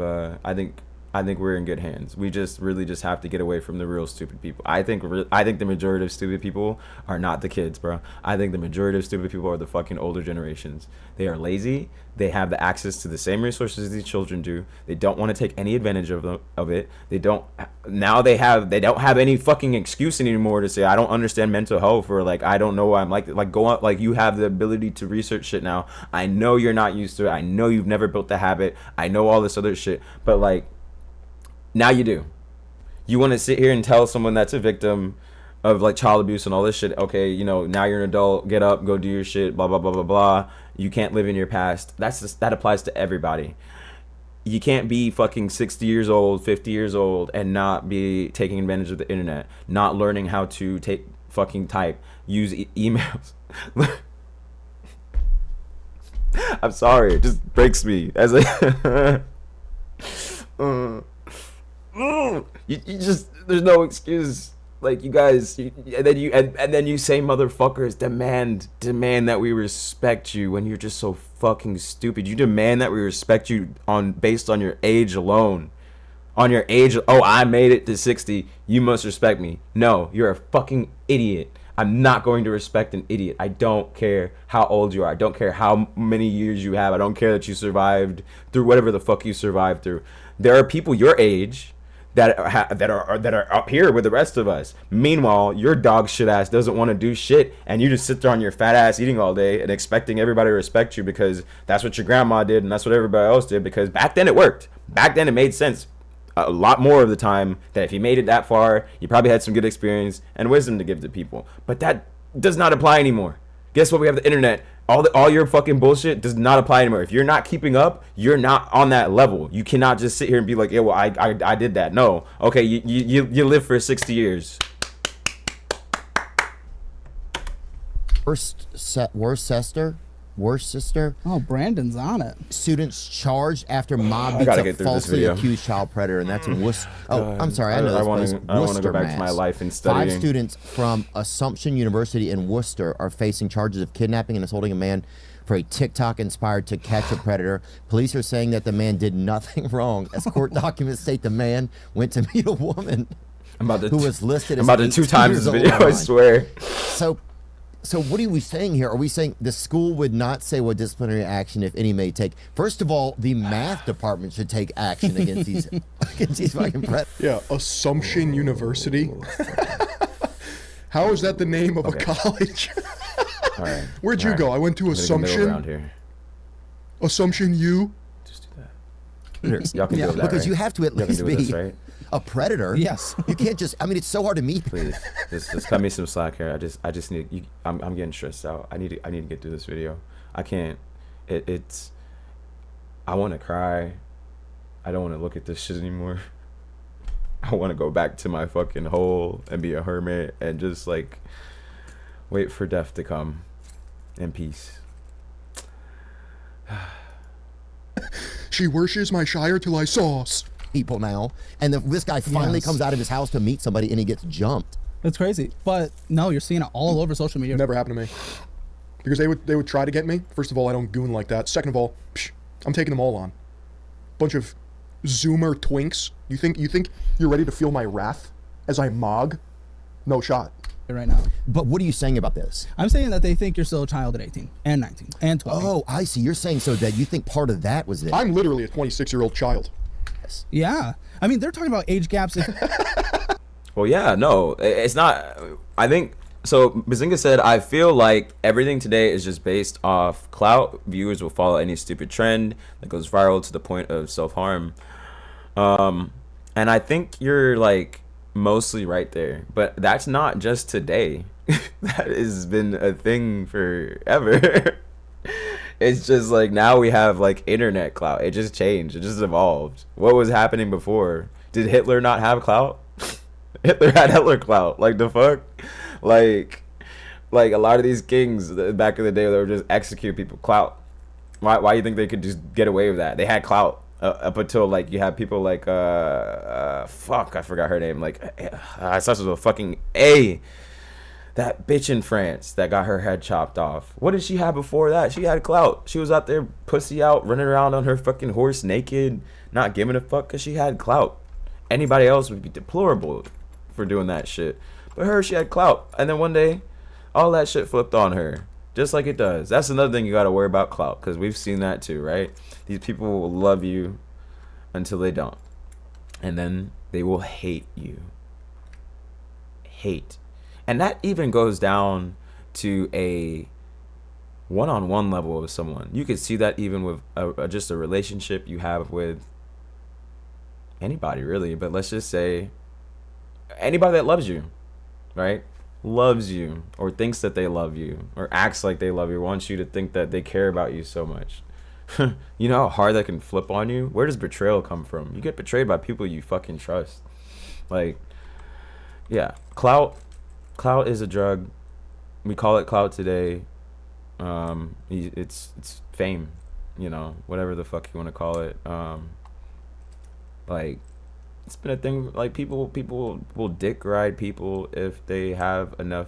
I think we're in good hands. We just really just have to get away from the real stupid people. I think the majority of stupid people are not the kids, bro. I think the majority of stupid people are the fucking older generations. They are lazy. They have the access to the same resources these children do. They don't want to take any advantage of it. They don't have any fucking excuse anymore to say I don't understand mental health or like I don't know why I'm like go on. Like you have the ability to research shit now. I know you're not used to it. I know you've never built the habit. I know all this other shit, but like now you do. You want to sit here and tell someone that's a victim of like child abuse and all this shit, okay, you know, now you're an adult, get up, go do your shit, blah blah blah blah blah. You can't live in your past. That applies to everybody. You can't be fucking 60 years old, 50 years old and not be taking advantage of the internet, not learning how to fucking type, use emails. I'm sorry, it just breaks me as a you just, there's no excuse. Like you guys, and then you say motherfuckers demand that we respect you when you're just so fucking stupid. You demand that we respect you based on your age alone. On your age, oh, I made it to 60, you must respect me. No, you're a fucking idiot. I'm not going to respect an idiot. I don't care how old you are. I don't care how many years you have. I don't care that you survived through whatever the fuck you survived through. There are people your age that are up here with the rest of us. Meanwhile, your dog shit ass doesn't want to do shit, and you just sit there on your fat ass eating all day and expecting everybody to respect you because that's what your grandma did and that's what everybody else did, because back then it worked. Back then it made sense a lot more of the time that if you made it that far, you probably had some good experience and wisdom to give to people. But that does not apply anymore. Guess what? We have the internet. All your fucking bullshit does not apply anymore. If you're not keeping up, you're not on that level. You cannot just sit here and be like, yeah, well, I did that. No. Okay, you live for 60 years. Worst Sester? Worcester. Oh, Brandon's on it. Students charged after mob beats gotta a get through this falsely video. accused child predator, and that's in Worcester. Oh, I'm sorry, I know I this wanna- place. I wanna go Worcester, back to my Mass. life and 5 studying. students from Assumption University in Worcester are facing charges of kidnapping and assaulting a man for a TikTok-inspired To Catch a Predator. Police are saying that the man did nothing wrong, as court documents state the man went to meet a woman I'm about to who was listed as I'm about to 2 times 18 this years video. old I online. swear. So what are we saying here? Are we saying the school would not say what disciplinary action, if any, may take? First of all, the math department should take action against these fucking predators. Yeah, Assumption University. How is that the name of a college? All right. Where'd you all go? right. I went to I'm gonna go middle ground Assumption. here. Assumption U. Just do that. Y'all can do that, Because right? you have to at Y'all can least do be this, right? a predator. Yes. You can't just. I mean, it's so hard to meet. Please, just cut me some slack here. I just need. I'm getting stressed out. I need to get through this video. I can't. It's. I want to cry. I don't want to look at this shit anymore. I want to go back to my fucking hole and be a hermit and just like wait for death to come in peace. She worships my shire till I sauce. People now, and this guy finally Yes. comes out of his house to meet somebody, and he gets jumped. That's crazy. But no, you're seeing it all over social media. Never happened to me. Because they would try to get me. First of all, I don't goon like that. Second of all, I'm taking them all on. Bunch of Zoomer twinks. You think you're ready to feel my wrath as I mog? No shot. right now. But what are you saying about this? I'm saying that they think you're still a child at 18 and 19 and 20. Oh, I see. You're saying so that you think part of that was this. I'm literally a 26-year-old child. Yeah. I mean, they're talking about age gaps. Well, yeah, no, it's not. I think so. Bazinga said, "I feel like everything today is just based off clout. Viewers will follow any stupid trend that goes viral to the point of self-harm." And I think you're like mostly right there, but that's not just today. That has been a thing forever. It's just like now we have like internet clout. It just changed. It just evolved. What was happening before? Did Hitler not have clout? Hitler had Hitler clout. Like the fuck? Like a lot of these kings back in the day, they would just execute people. Clout. Why do you think they could just get away with that? They had clout up until like you have people like fuck, I forgot her name. Like I starts with a fucking A. That bitch in France that got her head chopped off. What did she have before that? She had clout. She was out there pussy out, running around on her fucking horse naked, not giving a fuck because she had clout. Anybody else would be deplorable for doing that shit. But her, she had clout. And then one day, all that shit flipped on her. Just like it does. That's another thing you got to worry about, clout. Because we've seen that too, right? These people will love you until they don't. And then they will hate you. Hate. And that even goes down to a one-on-one level with someone. You could see that even with just a relationship you have with anybody, really. But let's just say anybody that loves you, right? Loves you or thinks that they love you or acts like they love you, wants you to think that they care about you so much. You know how hard that can flip on you? Where does betrayal come from? You get betrayed by people you fucking trust. Like, yeah, clout is a drug. We call it clout today. It's fame, you know, whatever the fuck you want to call it. Like, it's been a thing. Like, people will dick ride people if they have enough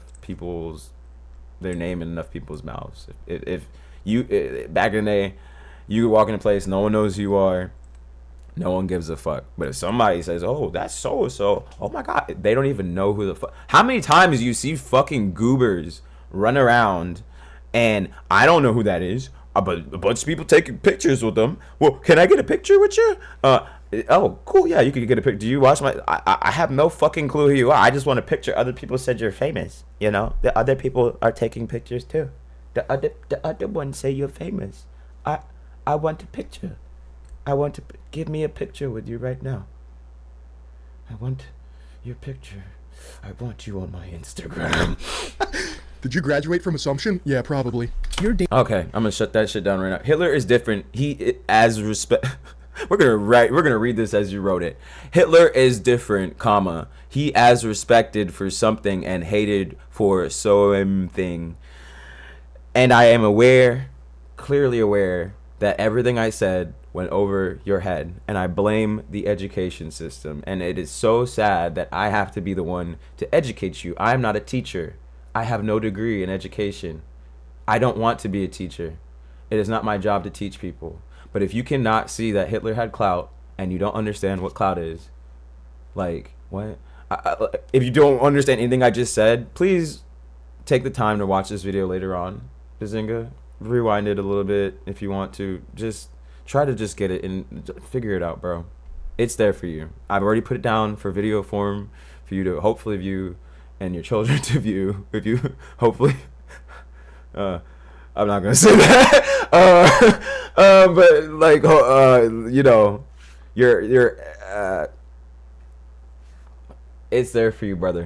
their name in enough people's mouths. If you back in the day, you could walk in a place, no one knows who you are. No one gives a fuck. But if somebody says, "Oh, that's so-and-so," oh my god, they don't even know who the fuck. How many times do you see fucking goobers run around and I don't know who that is, but a bunch of people taking pictures with them? Well, can I get a picture with you? Oh, cool, yeah, you can get a picture. Do you watch my... I have no fucking clue who you are. I just want a picture. Other people said you're famous, you know? The other people are taking pictures too. The other ones say you're famous. I want a picture. I want to give me a picture with you right now. I want your picture. I want you on my Instagram. Did you graduate from Assumption? Yeah, probably. You're Okay, I'm gonna shut that shit down right now. Hitler is different. We're gonna read this as you wrote it. Hitler is different, comma. He as respected for something and hated for something. And I am aware clearly aware that everything I said went over your head, and I blame the education system. And it is so sad that I have to be the one to educate you. I am not a teacher. I have no degree in education. I don't want to be a teacher. It is not my job to teach people. But if you cannot see that Hitler had clout and you don't understand what clout is, like, what? If you don't understand anything I just said, please take the time to watch this video later on. Bazinga, rewind it a little bit if you want to. Just try to just get it and figure it out, bro. It's there for you. I've already put it down for video form for you to hopefully view and your children to view. If you hopefully, I'm not gonna say that. But like, you know, you're it's there for you, brother.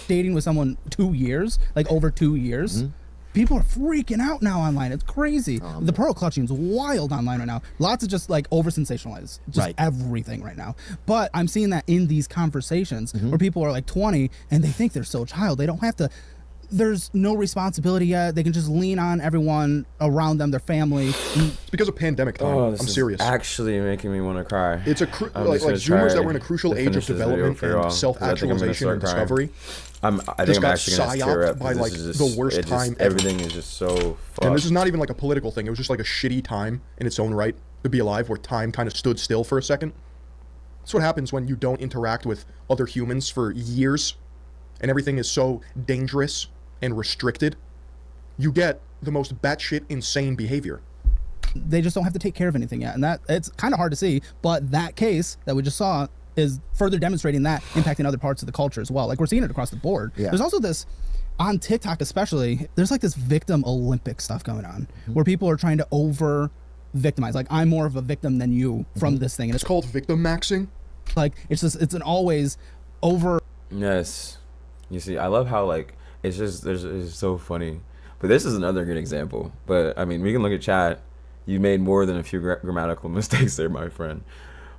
Dating with someone 2 years, like over 2 years. People are freaking out now online. It's crazy. The pearl clutching is wild online right now. Lots of just like over sensationalized, just everything right now. But I'm seeing that in these conversations where people are like 20 and they think they're still a child. They don't have to. There's no responsibility yet. They can just lean on everyone around them, their family. It's because of pandemic time. I'm serious. Actually making me want to cry. It's a like Zoomers that were in a crucial age of development and self-actualization and discovery. I think I'm actually gonna tear up by like the worst time. Everything is just so fucked. And this is not even like a political thing. It was just like a shitty time in its own right to be alive, where time kind of stood still for a second. That's what happens when you don't interact with other humans for years, and everything is so dangerous and restricted. You get the most batshit insane behavior. They just don't have to take care of anything yet, and that it's kind of hard to see. But that case that we just saw is further demonstrating that impacting other parts of the culture as well. Like, we're seeing it across the board. There's also this on TikTok especially, there's like this victim Olympic stuff going on where people are trying to over victimize. Like, I'm more of a victim than you from this thing. And It's called victim maxing. like, it's an always over. Yes. You see, I love how like it's so funny. But this is another good example. But I mean, we can look at chat. You made more than a few grammatical mistakes there, my friend.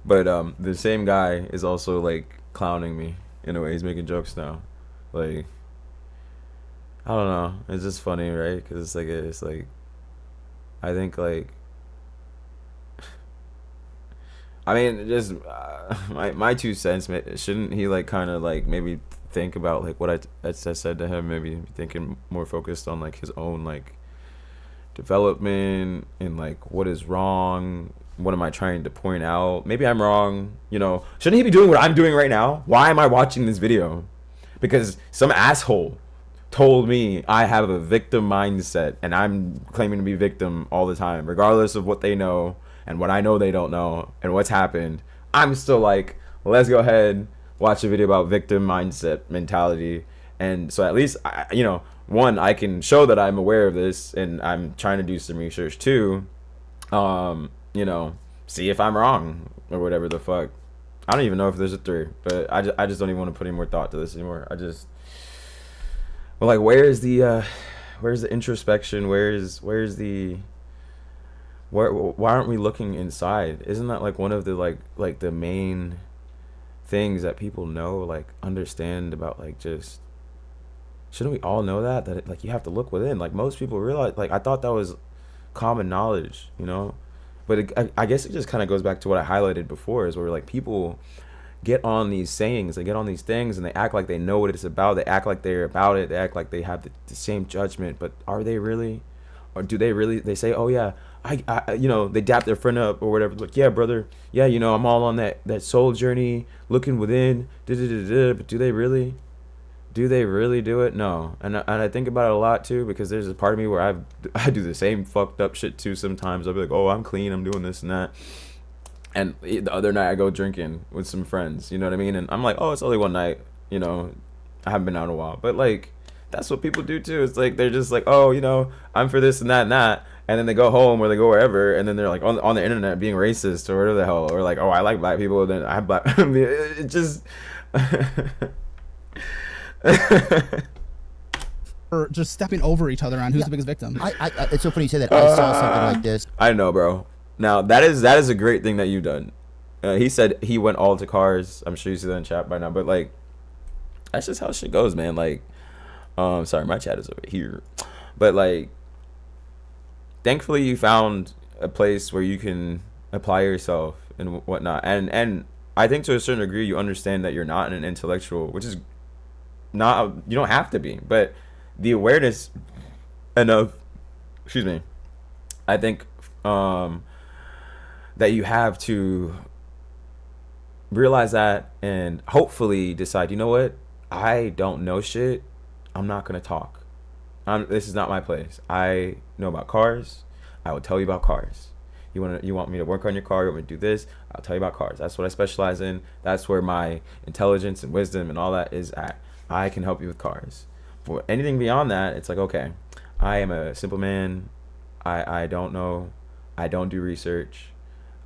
But the same guy is also like clowning me in a way. He's making jokes now. Like, I don't know. It's just funny, right? Because it's like I think like I mean, just my 2 cents. Shouldn't he like kind of like maybe think about like what I said to him? Maybe thinking more focused on like his own like development and like what is wrong. What am I trying to point out? Maybe I'm wrong. You know, shouldn't he be doing what I'm doing right now? Why am I watching this video? Because some asshole told me I have a victim mindset and I'm claiming to be victim all the time, regardless of what they know and what I know they don't know and what's happened. I'm still like, let's go ahead, watch a video about victim mindset mentality. And so at least, you know, one, I can show that I'm aware of this and I'm trying to do some research too. You know, see if I'm wrong or whatever the fuck. I don't even know if there's a 3, but I just don't even want to put any more thought to this anymore. Well, like, where's the introspection? Why aren't we looking inside? Isn't that like one of the like the main things that people know, like understand about, like, just shouldn't we all know that like you have to look within? Like, most people realize, like, I thought that was common knowledge, you know. But I guess it just kind of goes back to what I highlighted before, is where like people get on these sayings, they get on these things, and they act like they know what it's about. They act like they're about it. They act like they have the same judgment. But are they really? Or do they really? They say, oh yeah, I you know, they dap their friend up or whatever. Like, yeah, brother, yeah, you know, I'm all on that soul journey, looking within. But do they really? Do they really do it? No. And I think about it a lot too, because there's a part of me where I do the same fucked up shit too sometimes. I'll be like, oh, I'm clean, I'm doing this and that. And the other night I go drinking with some friends, you know what I mean? And I'm like, oh, it's only one night, you know, I haven't been out in a while. But like, that's what people do too. It's like, they're just like, oh, you know, I'm for this and that and that. And then they go home or they go wherever, and then they're like on the internet being racist or whatever the hell. Or like, oh, I like black people, then I have black. I mean, it just... or just stepping over each other on who's the biggest victim. It's so funny you say that. I saw something like this. I know, bro. Now that is a great thing that you've done. He said he went all to cars. I'm sure you see that in chat by now, but like, that's just how shit goes, man. Like, sorry, my chat is over here, but like, thankfully you found a place where you can apply yourself and whatnot, and I think to a certain degree you understand that you're not an intellectual, which is not, you don't have to be, but the awareness enough, excuse me, I think that you have to realize that and hopefully decide, you know what, I don't know shit, I'm not gonna talk. This is not my place. I know about cars. I will tell you about cars. You want me to work on your car? You want me to do this? I'll tell you about cars. That's what I specialize in. That's where my intelligence and wisdom and all that is at. I can help you with cars. For anything beyond that, it's like, okay, I am a simple man. I don't know. I don't do research.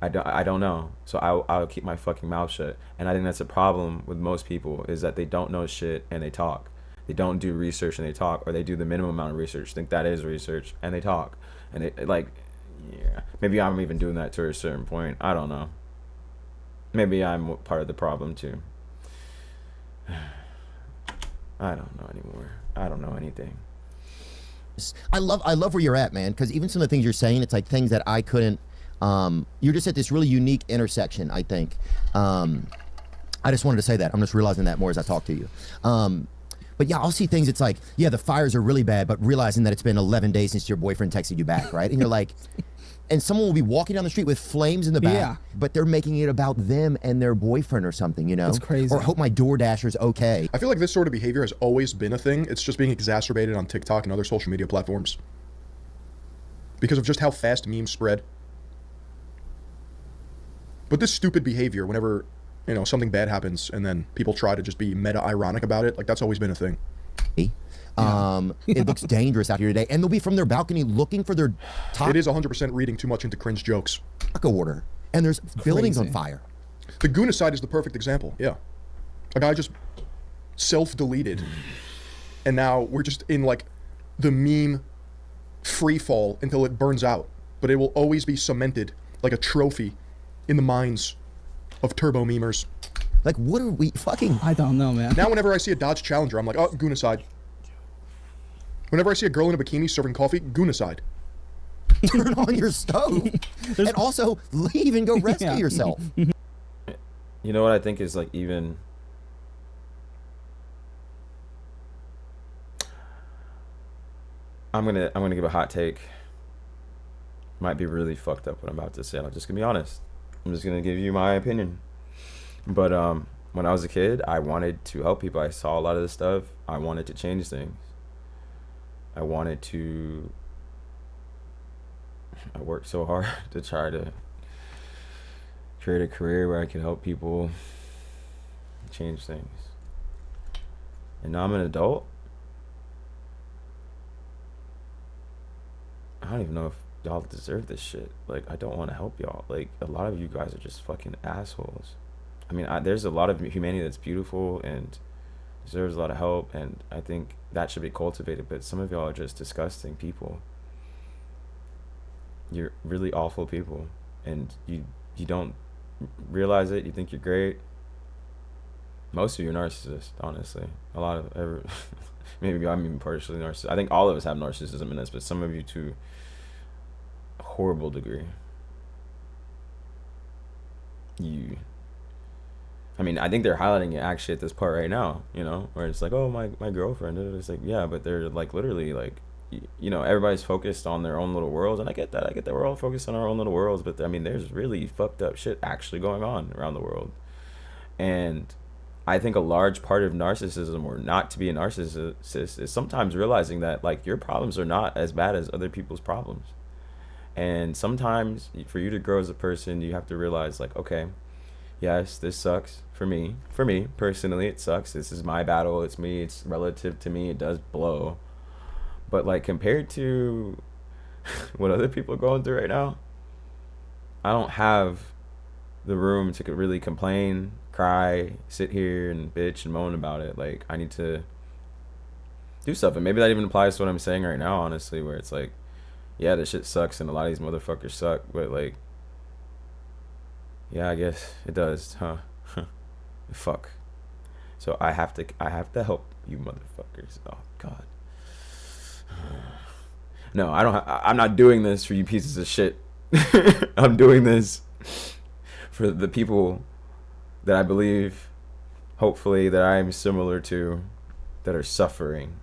I don't know. So I'll keep my fucking mouth shut. And I think that's a problem with most people, is that they don't know shit and they talk. They don't do research and they talk, or they do the minimum amount of research, think that is research, and they talk. And it, like, yeah, maybe I'm even doing that to a certain point. I don't know. Maybe I'm part of the problem too. I don't know anymore. I don't know anything. I love where you're at, man, because even some of the things you're saying, it's like things that I couldn't. You're just at this really unique intersection, I think. I just wanted to say that. I'm just realizing that more as I talk to you. But yeah, I'll see things. It's like, yeah, the fires are really bad, but realizing that it's been 11 days since your boyfriend texted you back, right? And you're like, and someone will be walking down the street with flames in the back, but they're making it about them and their boyfriend or something, you know? It's crazy. Or hope my Door Dasher's okay. I feel like this sort of behavior has always been a thing. It's just being exacerbated on TikTok and other social media platforms because of just how fast memes spread. But this stupid behavior, whenever, you know, something bad happens and then people try to just be meta-ironic about it, like that's always been a thing. It looks dangerous out here today. And they'll be from their balcony looking for their top It is 100% reading too much into cringe jokes. taco order. And there's buildings on fire. The Goonicide is the perfect example, yeah. A guy just self-deleted. And now we're just in, like, the meme free fall until it burns out. But it will always be cemented like a trophy in the minds of turbo memers. Like, what are we fucking... I don't know, man. Now whenever I see a Dodge Challenger, I'm like, oh, Goonicide. Whenever I see a girl in a bikini serving coffee, Goonicide. Turn on your stove. And also, leave and go rescue yourself. You know what I think is, like, even... I'm gonna give a hot take. Might be really fucked up what I'm about to say. I'm just gonna be honest. I'm just gonna give you my opinion. But when I was a kid, I wanted to help people. I saw a lot of this stuff. I wanted to change things. I worked so hard to try to create a career where I could help people change things. And now I'm an adult. I don't even know if y'all deserve this shit. Like, I don't want to help y'all. Like, a lot of you guys are just fucking assholes. I mean, there's a lot of humanity that's beautiful and deserves a lot of help, and I think that should be cultivated, but some of y'all are just disgusting people. You're really awful people, and you don't realize it. You think you're great. Most of you are narcissists, honestly. A lot of maybe I'm even partially narcissist. I think all of us have narcissism in us, but some of you to a horrible degree. I mean, I think they're highlighting it actually at this part right now, you know, where it's like, oh, my girlfriend. It's like, yeah, but they're like literally like, you know, everybody's focused on their own little worlds, and I get that we're all focused on our own little worlds, but I mean, there's really fucked up shit actually going on around the world. And I think a large part of narcissism, or not to be a narcissist, is sometimes realizing that, like, your problems are not as bad as other people's problems. And sometimes for you to grow as a person, you have to realize, like, okay, yes, this sucks for me personally, it sucks. This is my battle. It's me. It's relative to me. It does blow. But, like, compared to what other people are going through right now, I don't have the room to really complain, cry, sit here and bitch and moan about it. Like, I need to do stuff. And maybe that even applies to what I'm saying right now, honestly, where it's like, yeah, this shit sucks and a lot of these motherfuckers suck, but, like, yeah, I guess it does, huh? Fuck. So I have to help you motherfuckers. Oh God. No, I don't. I'm not doing this for you pieces of shit. I'm doing this for the people that I believe, hopefully, that I am similar to, that are suffering,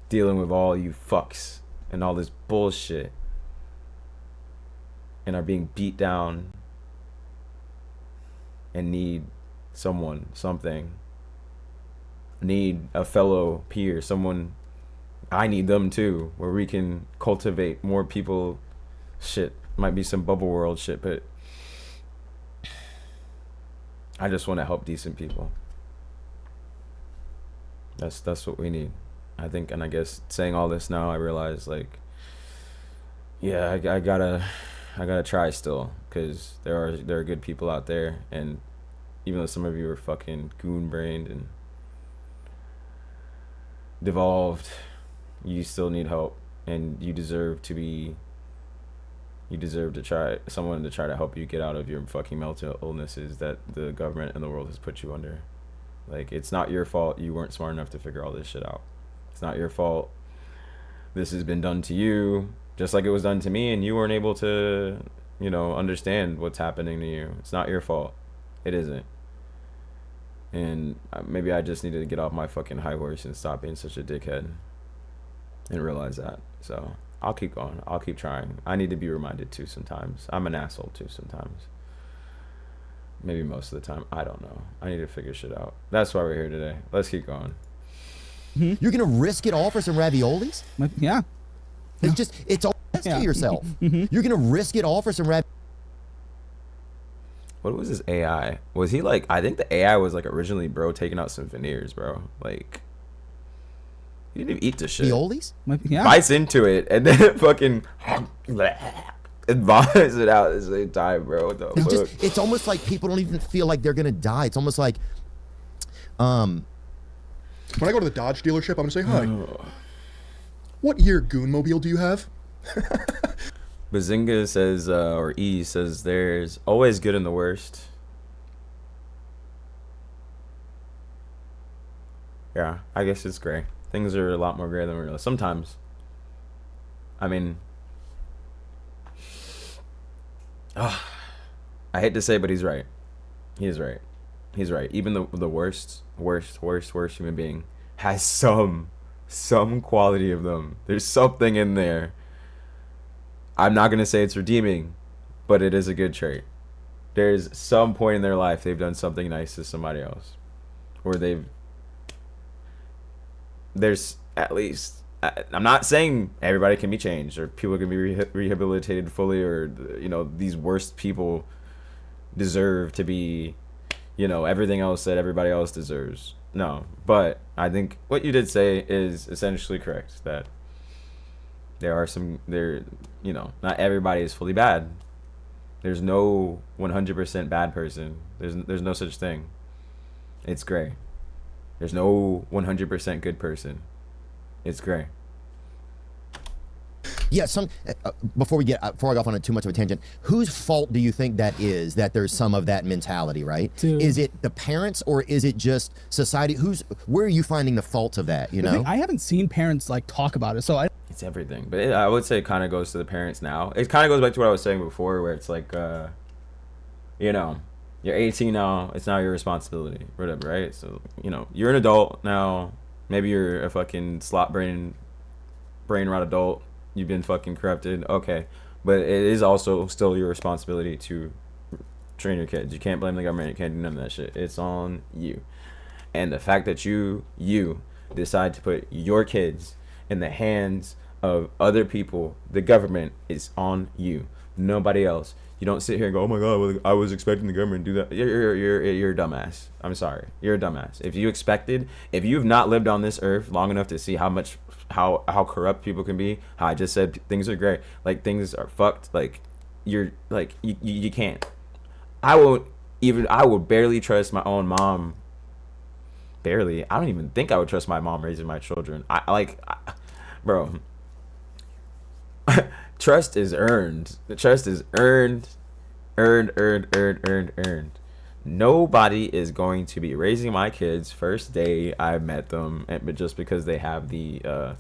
dealing with all you fucks and all this bullshit, and are being beat down and need someone, something, need a fellow peer, someone. I need them too, where we can cultivate more people. Shit, might be some bubble world shit, but I just want to help decent people. That's what we need, I think. And I guess saying all this now, I realize, like, yeah, I gotta try still, because there are good people out there, and even though some of you are fucking goon brained and devolved, you still need help, and you deserve to try someone to try to help you get out of your fucking mental illnesses that the government and the world has put you under. Like, it's not your fault you weren't smart enough to figure all this shit out. It's not your fault this has been done to you, just like it was done to me, and you weren't able to, understand what's happening to you. It's not your fault. It isn't. And maybe I just needed to get off my fucking high horse and stop being such a dickhead and realize that. So I'll keep going. I'll keep trying. I need to be reminded too sometimes. I'm an asshole too sometimes. Maybe most of the time. I don't know. I need to figure shit out. That's why we're here today. Let's keep going. You're gonna risk it all for some raviolis? Yeah. It's all Yeah. to yourself. You're gonna risk it all for some What was his AI? Was he like, I think the AI was like originally, bro, taking out some veneers, bro. Like, he didn't even eat the shit. raviolis? Yeah. Bites into it and then it fucking it vomits it out at the same time, bro. What the fuck? It's almost like people don't even feel like they're gonna die. It's almost like, When I go to the Dodge dealership, I'm gonna say, hi. What year Goonmobile do you have? Bazinga says, or E says, there's always good in the worst. Yeah, I guess it's gray. Things are a lot more gray than we realize. Sometimes. I mean, I hate to say, but he's right. He is right. He's right. Even the worst human being has some quality of them. There's something in there. I'm not going to say it's redeeming, but it is a good trait. There's some point in their life they've done something nice to somebody else. Or there's at least, I'm not saying everybody can be changed or people can be rehabilitated fully, or, these worst people deserve to be, everything else that everybody else deserves. No, but I think what you did say is essentially correct, that not everybody is fully bad. There's no 100% bad person. There's no such thing. It's gray. There's no 100% good person. It's gray. Yeah. Before I go off on too much of a tangent, whose fault do you think that is? That there's some of that mentality, right? Is it the parents or is it just society? Where are you finding the fault of that? I haven't seen parents like talk about it, so It's everything, but I would say it kind of goes to the parents now. It kind of goes back to what I was saying before, where it's like, you're 18 now. It's now your responsibility, whatever, right? So you're an adult now. Maybe you're a fucking slot brain rot adult. You've been fucking corrupted. Okay, but it is also still your responsibility to train your kids. You can't blame the government. You can't do none of that shit. It's on you. And the fact that you decide to put your kids in the hands of other people, the government, is on you. Nobody else. You don't sit here and go, oh my god, well, I was expecting the government to do that. You're a dumbass. I'm sorry. You're a dumbass. If you've not lived on this earth long enough to see how corrupt people can be, how I just said things are great, like things are fucked, like you can't. I would barely trust my own mom. Barely. I don't even think I would trust my mom raising my children. Bro. Trust is earned. The trust is earned. Nobody is going to be raising my kids first day I met them, but just because they have the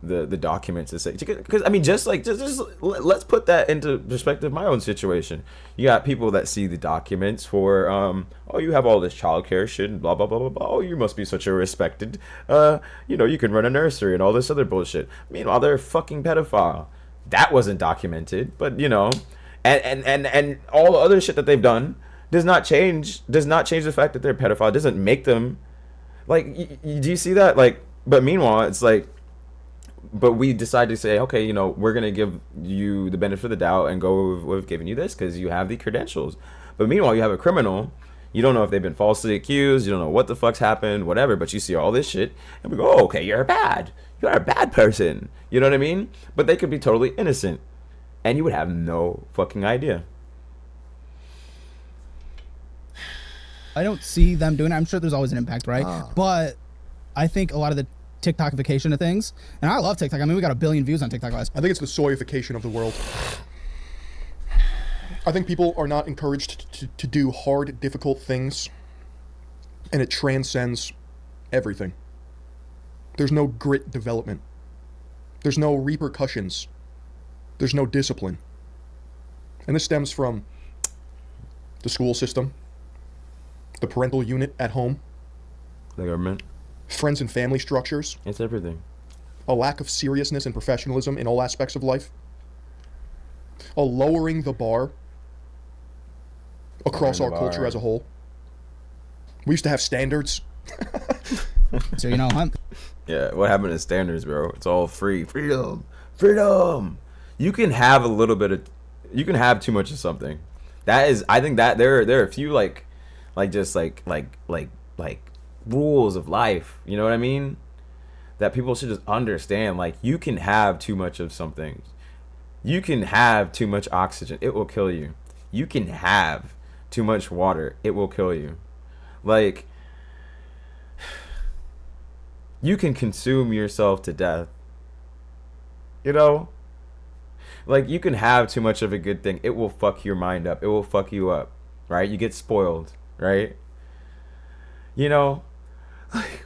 the documents to say, because I mean, just let's put that into perspective. My own situation, you got people that see the documents for oh, you have all this childcare shit and blah blah blah blah blah. Oh, you must be such a respected you can run a nursery and all this other bullshit. Meanwhile, they're a fucking pedophile. That wasn't documented, but and all the other shit that they've done does not change the fact that they're a pedophile. It doesn't make them like do you see that? Like, but meanwhile, it's like, but we decide to say, okay, we're gonna give you the benefit of the doubt and go with giving you this because you have the credentials. But meanwhile, you have a criminal. You don't know if they've been falsely accused. You don't know what the fuck's happened, whatever. But you see all this shit, and we go, oh, okay, you're a bad person. You know what I mean? But they could be totally innocent, and you would have no fucking idea. I don't see them doing it. I'm sure there's always an impact, right? But I think a lot of the TikTokification of things, and I love TikTok. I mean, we got 1 billion views on TikTok last. I think it's the soyification of the world. I think people are not encouraged to do hard, difficult things, and it transcends everything. There's no grit development. There's no repercussions. There's no discipline. And this stems from the school system, the parental unit at home, The government. friends and family structures, It's everything. a lack of seriousness and professionalism in all aspects of life, a lowering the bar across our culture as a whole. We used to have standards. So Hunt. Yeah, what happened to standards, bro? It's all free. Freedom. You can have a little bit of, you can have too much of something. That is, I think that there are a few like rules of life. You know what I mean? That people should just understand. Like, you can have too much of something. You can have too much oxygen. It will kill you. You can have too much water. It will kill you. Like, you can consume yourself to death. Like, you can have too much of a good thing. It will fuck your mind up. It will fuck you up, right? You get spoiled, right? Like,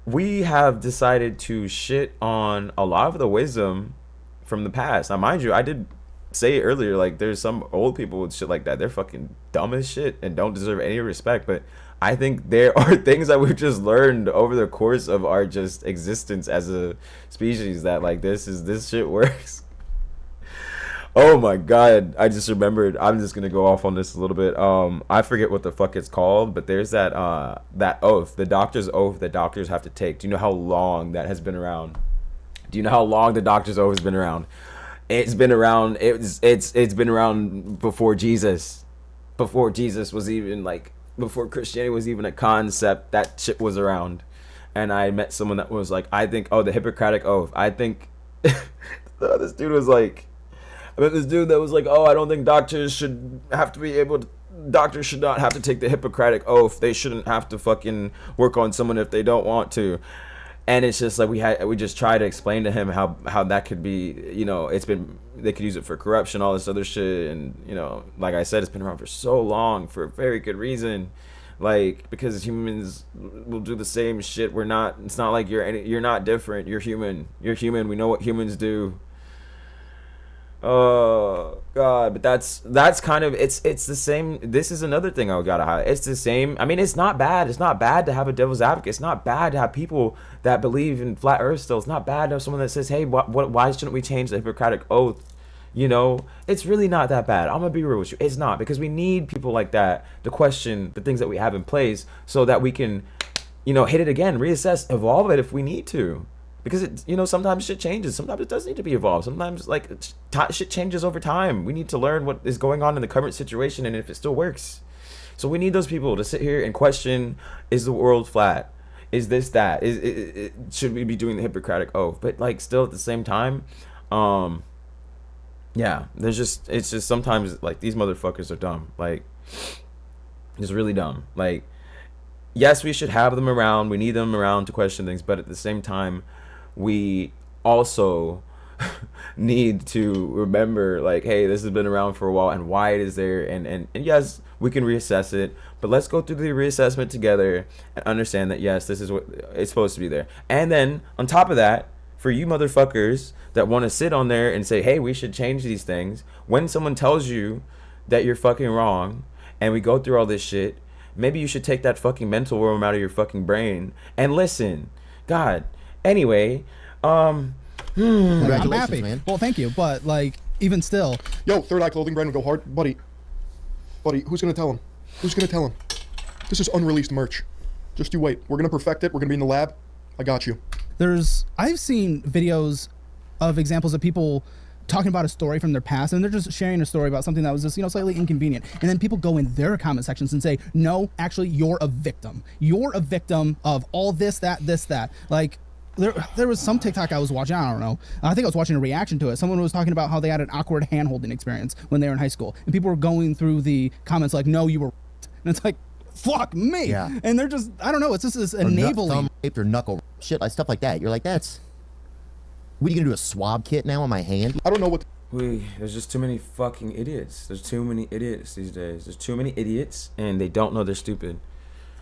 we have decided to shit on a lot of the wisdom from the past. Now, mind you, I did say earlier, like, there's some old people with shit like that. They're fucking dumb as shit and don't deserve any respect. But I think there are things that we've just learned over the course of our just existence as a species that, like, this shit works. Oh my god, I just remembered. I'm just gonna go off on this a little bit. I forget what the fuck it's called, but there's that oath, the doctor's oath that doctors have to take. Do you know how long that has been around? Do you know how long the doctor's oath has been around? It's been around. It's been around before Jesus. Before Jesus was even, like, before Christianity was even a concept. That shit was around. And I met someone that was like, I think, the Hippocratic Oath. I think this dude was like, I met this dude that was like, I don't think doctors should not have to take the Hippocratic Oath. They shouldn't have to fucking work on someone if they don't want to. And it's just like we just try to explain to him how that could be, they could use it for corruption, all this other shit, and like I said, it's been around for so long for a very good reason, like, because humans will do the same shit. It's not like you're not different. You're human. We know what humans do. Oh god, but that's kind of it's the same. This is another thing I gotta highlight. It's the same. I mean, it's not bad to have a devil's advocate. It's not bad to have people that believe in flat earth still. It's not bad to have someone that says, hey, why shouldn't we change the Hippocratic Oath? It's really not that bad. I'm gonna be real with you. It's not, because we need people like that to question the things that we have in place so that we can hit it again, reassess, evolve it if we need to. Because sometimes shit changes. Sometimes it does need to be evolved. Sometimes, like, shit changes over time. We need to learn what is going on in the current situation and if it still works. So we need those people to sit here and question: is the world flat? Is this that? Should we be doing the Hippocratic Oath? But, like, still at the same time, yeah, it's just sometimes, like, these motherfuckers are dumb. Like, it's really dumb. Like, yes, we should have them around. We need them around to question things, but at the same time, we also need to remember, like, hey, this has been around for a while and why it is there, and yes, we can reassess it, but let's go through the reassessment together and understand that yes, this is what it's supposed to be there. And then on top of that, for you motherfuckers that want to sit on there and say, hey, we should change these things, when someone tells you that you're fucking wrong and we go through all this shit, maybe you should take that fucking mental worm out of your fucking brain and listen. God. Anyway, I'm Congratulations, happy. man. Well, thank you, but like even still, Yo, Third Eye Clothing brand would go hard. Buddy, who's going to tell him? Who's going to tell him? This is unreleased merch. Just you wait. We're going to perfect it. We're going to be in the lab. I got you. I've seen videos of examples of people talking about a story from their past, and they're just sharing a story about something that was just, slightly inconvenient. And then people go in their comment sections and say, no, actually, you're a victim. You're a victim of all this, that. Like, there was some TikTok I was watching, I don't know. I think I was watching a reaction to it. Someone was talking about how they had an awkward hand-holding experience when they were in high school. And people were going through the comments like, no, you were. And it's like, fuck me. Yeah. And they're just, I don't know, it's just this Or nut enabling. thumb raped or knuckle shit, like stuff like that. You're like, that's. What are you gonna do? A swab kit now on my hand? I don't know what there's just too many fucking idiots. There's too many idiots these days. There's too many idiots, and they don't know they're stupid.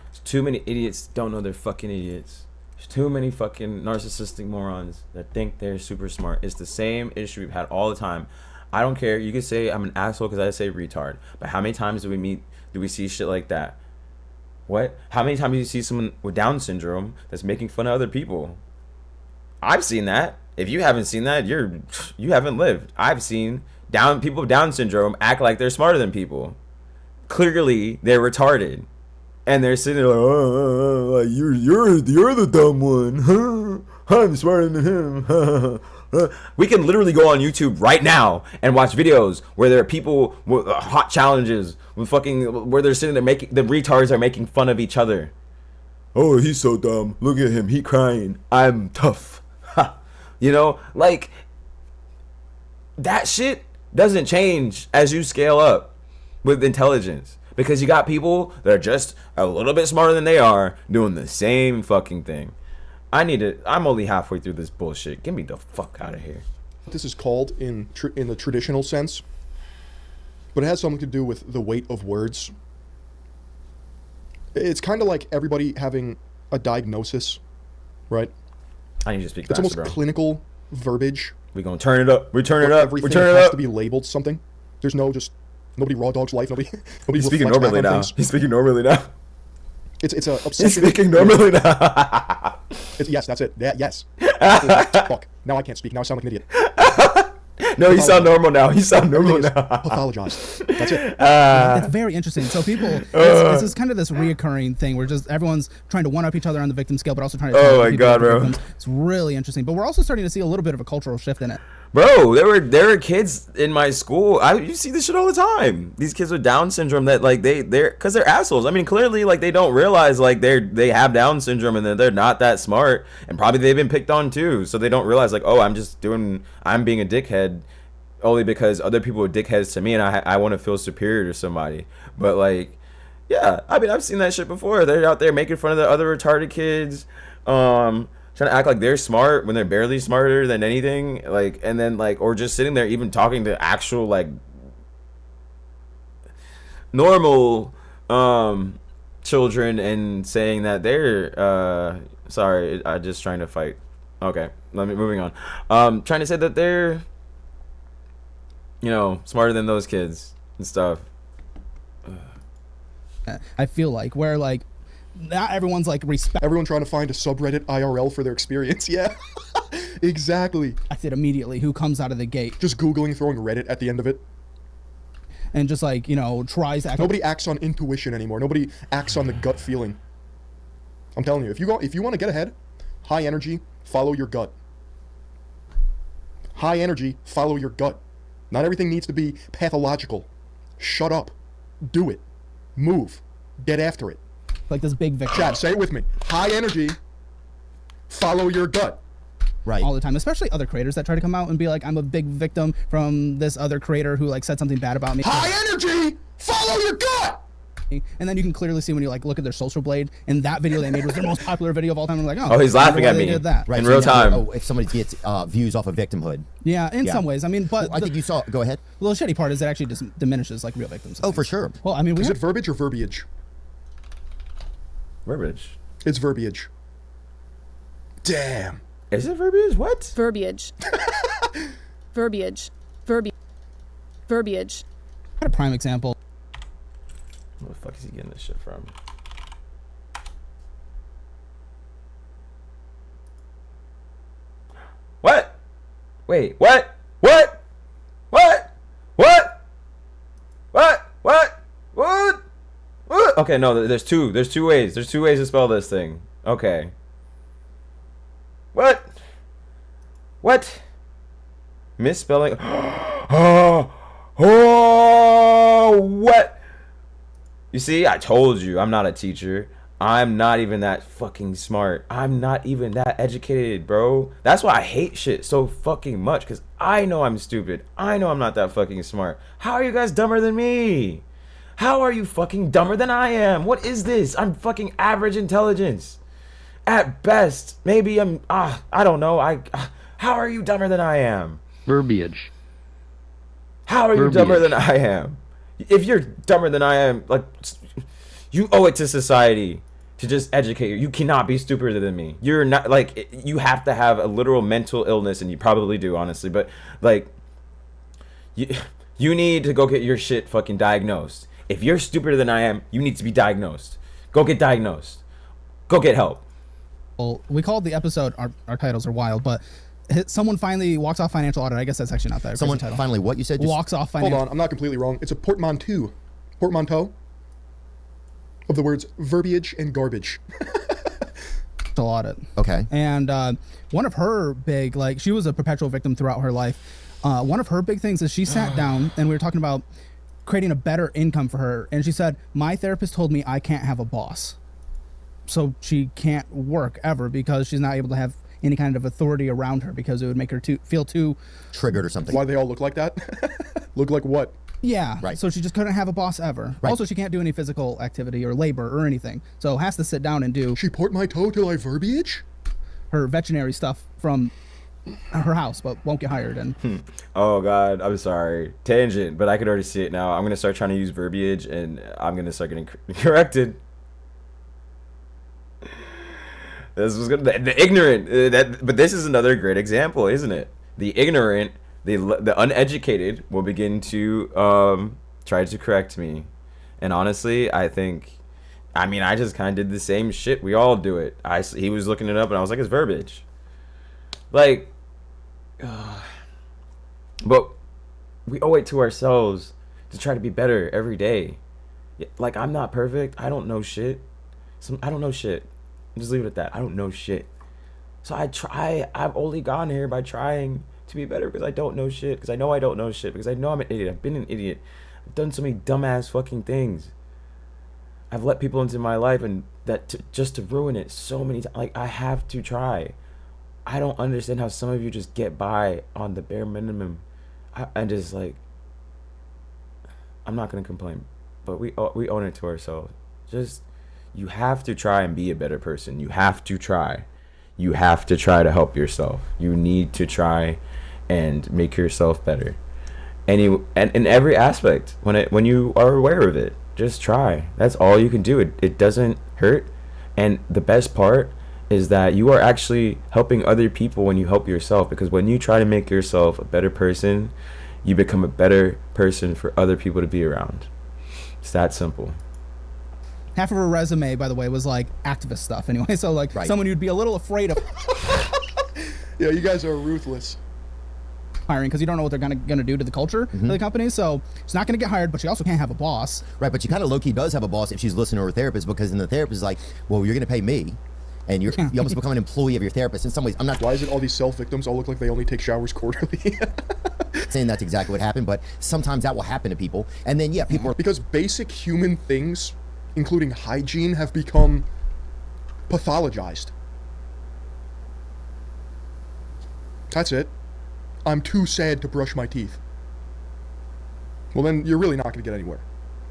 There's too many idiots don't know they're fucking idiots. There's too many fucking narcissistic morons that think they're super smart. It's the same issue we've had all the time. I don't care. You could say I'm an asshole because I say retard, but how many times do we see shit like that? What? How many times do you see someone with Down syndrome that's making fun of other people? I've seen that. If you haven't seen that, you haven't lived. I've seen people with Down syndrome act like they're smarter than people. Clearly, they're retarded, and they're sitting there like, you're the dumb one. I'm smarter than him. We can literally go on YouTube right now and watch videos where there are people with hot challenges with where they're sitting there the retards are making fun of each other. Oh, he's so dumb. Look at him. He crying. I'm tough. Like, that shit doesn't change as you scale up with intelligence, because you got people that are just a little bit smarter than they are doing the same fucking thing. I'm only halfway through this bullshit. Get me the fuck out of here. this is called in the traditional sense, but it has something to do with the weight of words. It's kind of like everybody having a diagnosis, right? I need to speak It's faster, almost bro. clinical verbiage. We're gonna turn it up. We turn it where up. We Everything turn it has up. to be labeled something. There's no just nobody raw dogs life. Nobody He's speaking reflects back normally on now. things. He's speaking normally now. It's a He's obsession. speaking normally now. Yes, that's it. Yeah, yes. Fuck. Now I can't speak. Now I sound like an idiot. No, you sound normal now. You sound normal Everything is now. pathologized. That's it. It's very interesting. So people, it's just kind of this reoccurring thing where just everyone's trying to one-up each other on the victim scale, but also trying to Oh turn my people God, into bro. victims. It's really interesting. But we're also starting to see a little bit of a cultural shift in it. Bro, there were kids in my school. You see this shit all the time. These kids with Down syndrome that like they're because they're assholes. I mean, clearly like they don't realize like they have Down syndrome and that they're not that smart, and probably they've been picked on too. So they don't realize like, oh, I'm being a dickhead only because other people are dickheads to me, and I want to feel superior to somebody. But like, yeah, I mean, I've seen that shit before. They're out there making fun of the other retarded kids. Trying to act like they're smart when they're barely smarter than anything, like, and then like, or just sitting there even talking to actual like normal children and saying that they're sorry, I just trying to fight. Okay, moving on. Trying to say that they're smarter than those kids and stuff. I feel like where like not everyone's like Everyone trying to find a subreddit IRL for their experience. Yeah, exactly. respected immediately who comes out of the gate Just Googling, throwing Reddit at the end of it. and just like tries to act Nobody acts on intuition anymore. Nobody acts on the gut feeling. I'm telling you, if you want to get ahead, high energy, follow your gut. High energy, follow your gut. Not everything needs to be pathological. Shut up. Do it. Move. Get after it. like this big victim Chad, say it with me. High energy, follow your gut. Right. all the time, especially other creators that try to come out and be like, I'm a big victim from this other creator who like said something bad about me. High energy, follow your gut. And then you can clearly see when you like look at their social blade, and that video they made was their most popular video of all time. I'm like, Oh, he's I wonder laughing why at they me. did that. Right, In so real now, time. oh, if somebody gets views off of victimhood. Yeah, in Yeah. some ways. I mean, but I think you saw. Go ahead. the little shitty part is it actually just diminishes like real victims. Oh, for sure. Well, I mean, we Is have, it verbiage or verbiage? Verbiage. It's verbiage. Damn. Is it verbiage? What? Verbiage. Verbiage. Verbiage. a prime example. Where the fuck is he getting this shit from? What? Wait, what? What? What? What? What? What? What? What? Okay, no, there's two. There's two ways. There's two ways to spell this thing. Okay. What? What? Misspelling. Oh, what? You see, I told you, I'm not a teacher. I'm not even that fucking smart. I'm not even that educated, bro. That's why I hate shit so fucking much, because I know I'm stupid. I know I'm not that fucking smart. How are you guys dumber than me? How are you fucking dumber than I am? What is this? I'm fucking average intelligence. At best. Maybe I'm, I don't know. How are you dumber than I am? Verbiage. How are you dumber than I am? If you're dumber than I am, like, you owe it to society to just educate you. You cannot be stupider than me. You're not, like, you have to have a literal mental illness, and you probably do, honestly, but, like, you need to go get your shit fucking diagnosed. If you're stupider than I am, you need to be diagnosed. Go get diagnosed. Go get help. Well, we called the episode, our titles are wild, but someone finally walks off financial audit. I guess that's actually not that. Someone title. finally, what you said? Walks off Hold financial. on, I'm not completely wrong. It's a portmanteau. Portmanteau of the words verbiage and garbage. Audit. Okay. And one of her big, like, she was a perpetual victim throughout her life. One of her big things is she sat down and we were talking about creating a better income for her. And she said, my therapist told me I can't have a boss. So she can't work ever because she's not able to have any kind of authority around her because it would make her feel too Triggered or something. Why they all look like that? Look like what? yeah. Right. So she just couldn't have a boss ever. Right. Also, she can't do any physical activity or labor or anything. So has to sit down and do She portmanteau till I verbiage? her veterinary stuff from her house, but won't get hired. And Oh god, I'm sorry. Tangent, but I could already see it now. I'm gonna start trying to use verbiage, and I'm gonna start getting corrected. This was gonna the ignorant. But this is another great example, isn't it? The ignorant, the uneducated will begin to try to correct me, and honestly, I just kind of did the same shit. We all do it. He was looking it up, and I was like, it's verbiage. Like. But we owe it to ourselves to try to be better every day. Like, I'm not perfect. I don't know shit. I don't know shit. Just leave it at that. I don't know shit. So I've only gone here by trying to be better because I don't know shit. Because I know I don't know shit. Because I know I'm an idiot. I've been an idiot. I've done so many dumbass fucking things. I've let people into my life and just to ruin it so many times. Like, I have to try. I don't understand how some of you just get by on the bare minimum. I'm just like, I'm not gonna complain, but we own it to ourselves. Just, you have to try and be a better person. You have to try. You have to try to help yourself. You need to try and make yourself better. And in every aspect, when you are aware of it, just try. That's all you can do. It doesn't hurt. And the best part is that you are actually helping other people when you help yourself, because when you try to make yourself a better person, you become a better person for other people to be around. It's that simple. half of her resume, by the way, was like activist stuff anyway. So like Right. someone you'd be a little afraid of Yeah, you guys are ruthless. hiring because you don't know what they're gonna do to the culture of the company. So she's not gonna get hired, but she also can't have a boss. Right, but she kind of low-key does have a boss if she's listening to her therapist, because then the therapist is like, well, you're going to pay me, and you almost become an employee of your therapist. In some ways, I'm not Why is it all these self-victims all look like they only take showers quarterly? saying that's exactly what happened, but sometimes that will happen to people. And then, yeah, people are Because basic human things, including hygiene, have become pathologized. That's it. I'm too sad to brush my teeth. Well, then you're really not going to get anywhere.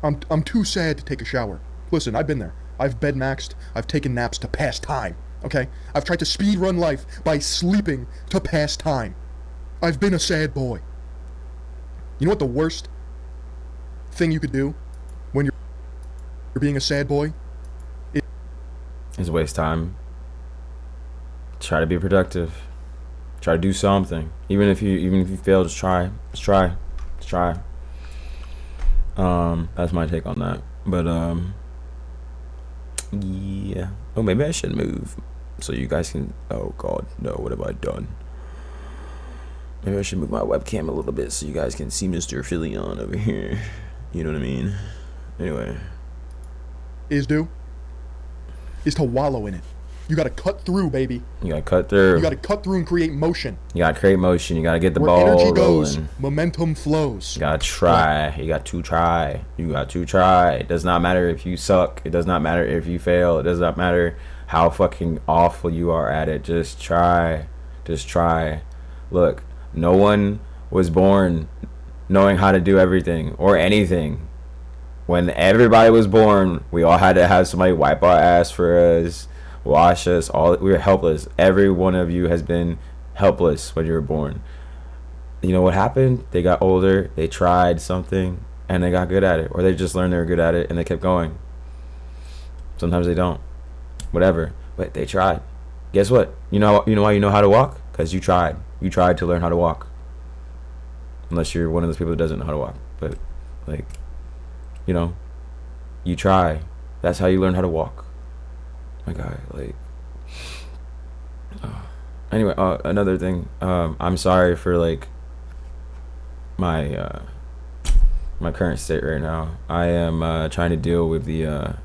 I'm too sad to take a shower. Listen, I've been there. I've bed maxed. I've taken naps to pass time. Okay? I've tried to speed run life by sleeping to pass time. I've been a sad boy. You know what the worst thing you could do when you're being a sad boy? It's waste time. Try to be productive. Try to do something. Even if you fail, just try. Just try. That's my take on that. But yeah. Oh, maybe I should move so you guys can. Oh God, no! What have I done? Maybe I should move my webcam a little bit so you guys can see Mr. Philion over here. You know what I mean? Anyway. Is to wallow in it. You gotta cut through, baby. You gotta cut through. You gotta cut through and create motion. You gotta create motion. You gotta get the Where ball energy goes, rolling. momentum flows. You gotta try. You got to try. You got to try. It does not matter if you suck. It does not matter if you fail. It does not matter how fucking awful you are at it. Just try. Just try. Look, no one was born knowing how to do everything or anything. When everybody was born, we all had to have somebody wipe our ass for us, wash us. We were helpless. Every one of you has been helpless when you were born. You know what happened? They got older, they tried something, and they got good at it. Or they just learned they were good at it, and they kept going. Sometimes they don't. Whatever. But they tried. Guess what? You know why you know how to walk? Because you tried. You tried to learn how to walk. Unless you're one of those people that doesn't know how to walk. But, like, you know, you try. That's how you learn how to walk. My God, like. Anyway, another thing. I'm sorry for like my current state right now. I am trying to deal with the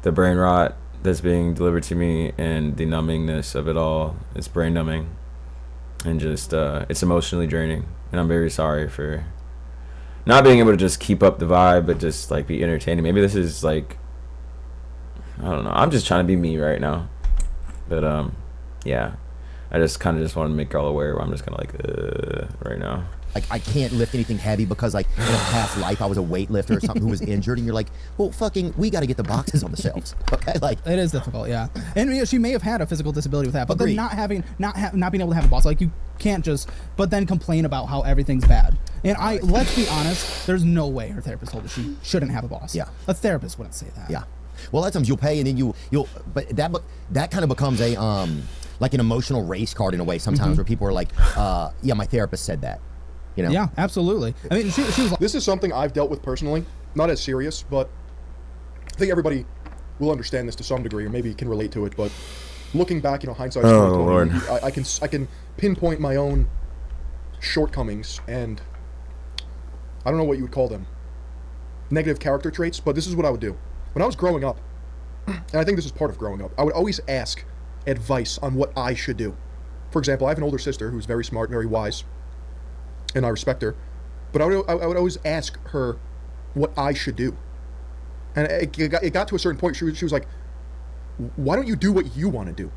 brain rot that's being delivered to me and the numbingness of it all. It's brain numbing, and just it's emotionally draining. And I'm very sorry for not being able to just keep up the vibe, but just like be entertaining. Maybe this is like, I don't know. I'm just trying to be me right now. But yeah, I just kind of just want to make y'all aware where I'm just kind of like right now. Like, I can't lift anything heavy because, like, in a past life I was a weightlifter or something who was injured, and you're like, well, fucking, we got to get the boxes on the shelves. Okay, like, It is difficult, yeah. And you know, she may have had a physical disability with that, but Agreed. then not being able to have a boss, like you can't just, but then complain about how everything's bad. And let's be honest, there's no way her therapist told her she shouldn't have a boss. Yeah. A therapist wouldn't say that. yeah. Well, a lot of times you'll pay and then you'll, but that kind of becomes a like an emotional race card in a way sometimes, where people are like, yeah, my therapist said that. You know? Yeah, absolutely. I mean, she was like, This is something I've dealt with personally, not as serious, but I think everybody will understand this to some degree, or maybe can relate to it. But looking back, hindsight's 20/20, Lord. I can pinpoint my own shortcomings and I don't know what you would call them, negative character traits. But this is what I would do when I was growing up, and I think this is part of growing up. I would always ask advice on what I should do. For example, I have an older sister who's very smart, very wise, and I respect her, but I would always ask her what I should do. And it got to a certain point. She was like, "Why don't you do what you want to do?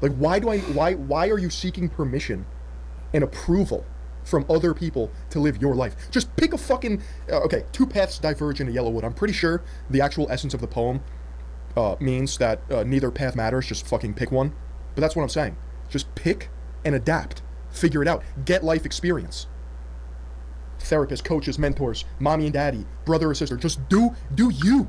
Like, why are you seeking permission and approval from other people to live your life? Just pick a fucking okay. Two paths diverge into Yellowwood. I'm pretty sure the actual essence of the poem means that neither path matters. Just fucking pick one. But that's what I'm saying. Just pick and adapt. Figure it out. Get life experience." Therapists, coaches, mentors, mommy and daddy, brother or sister, just do you.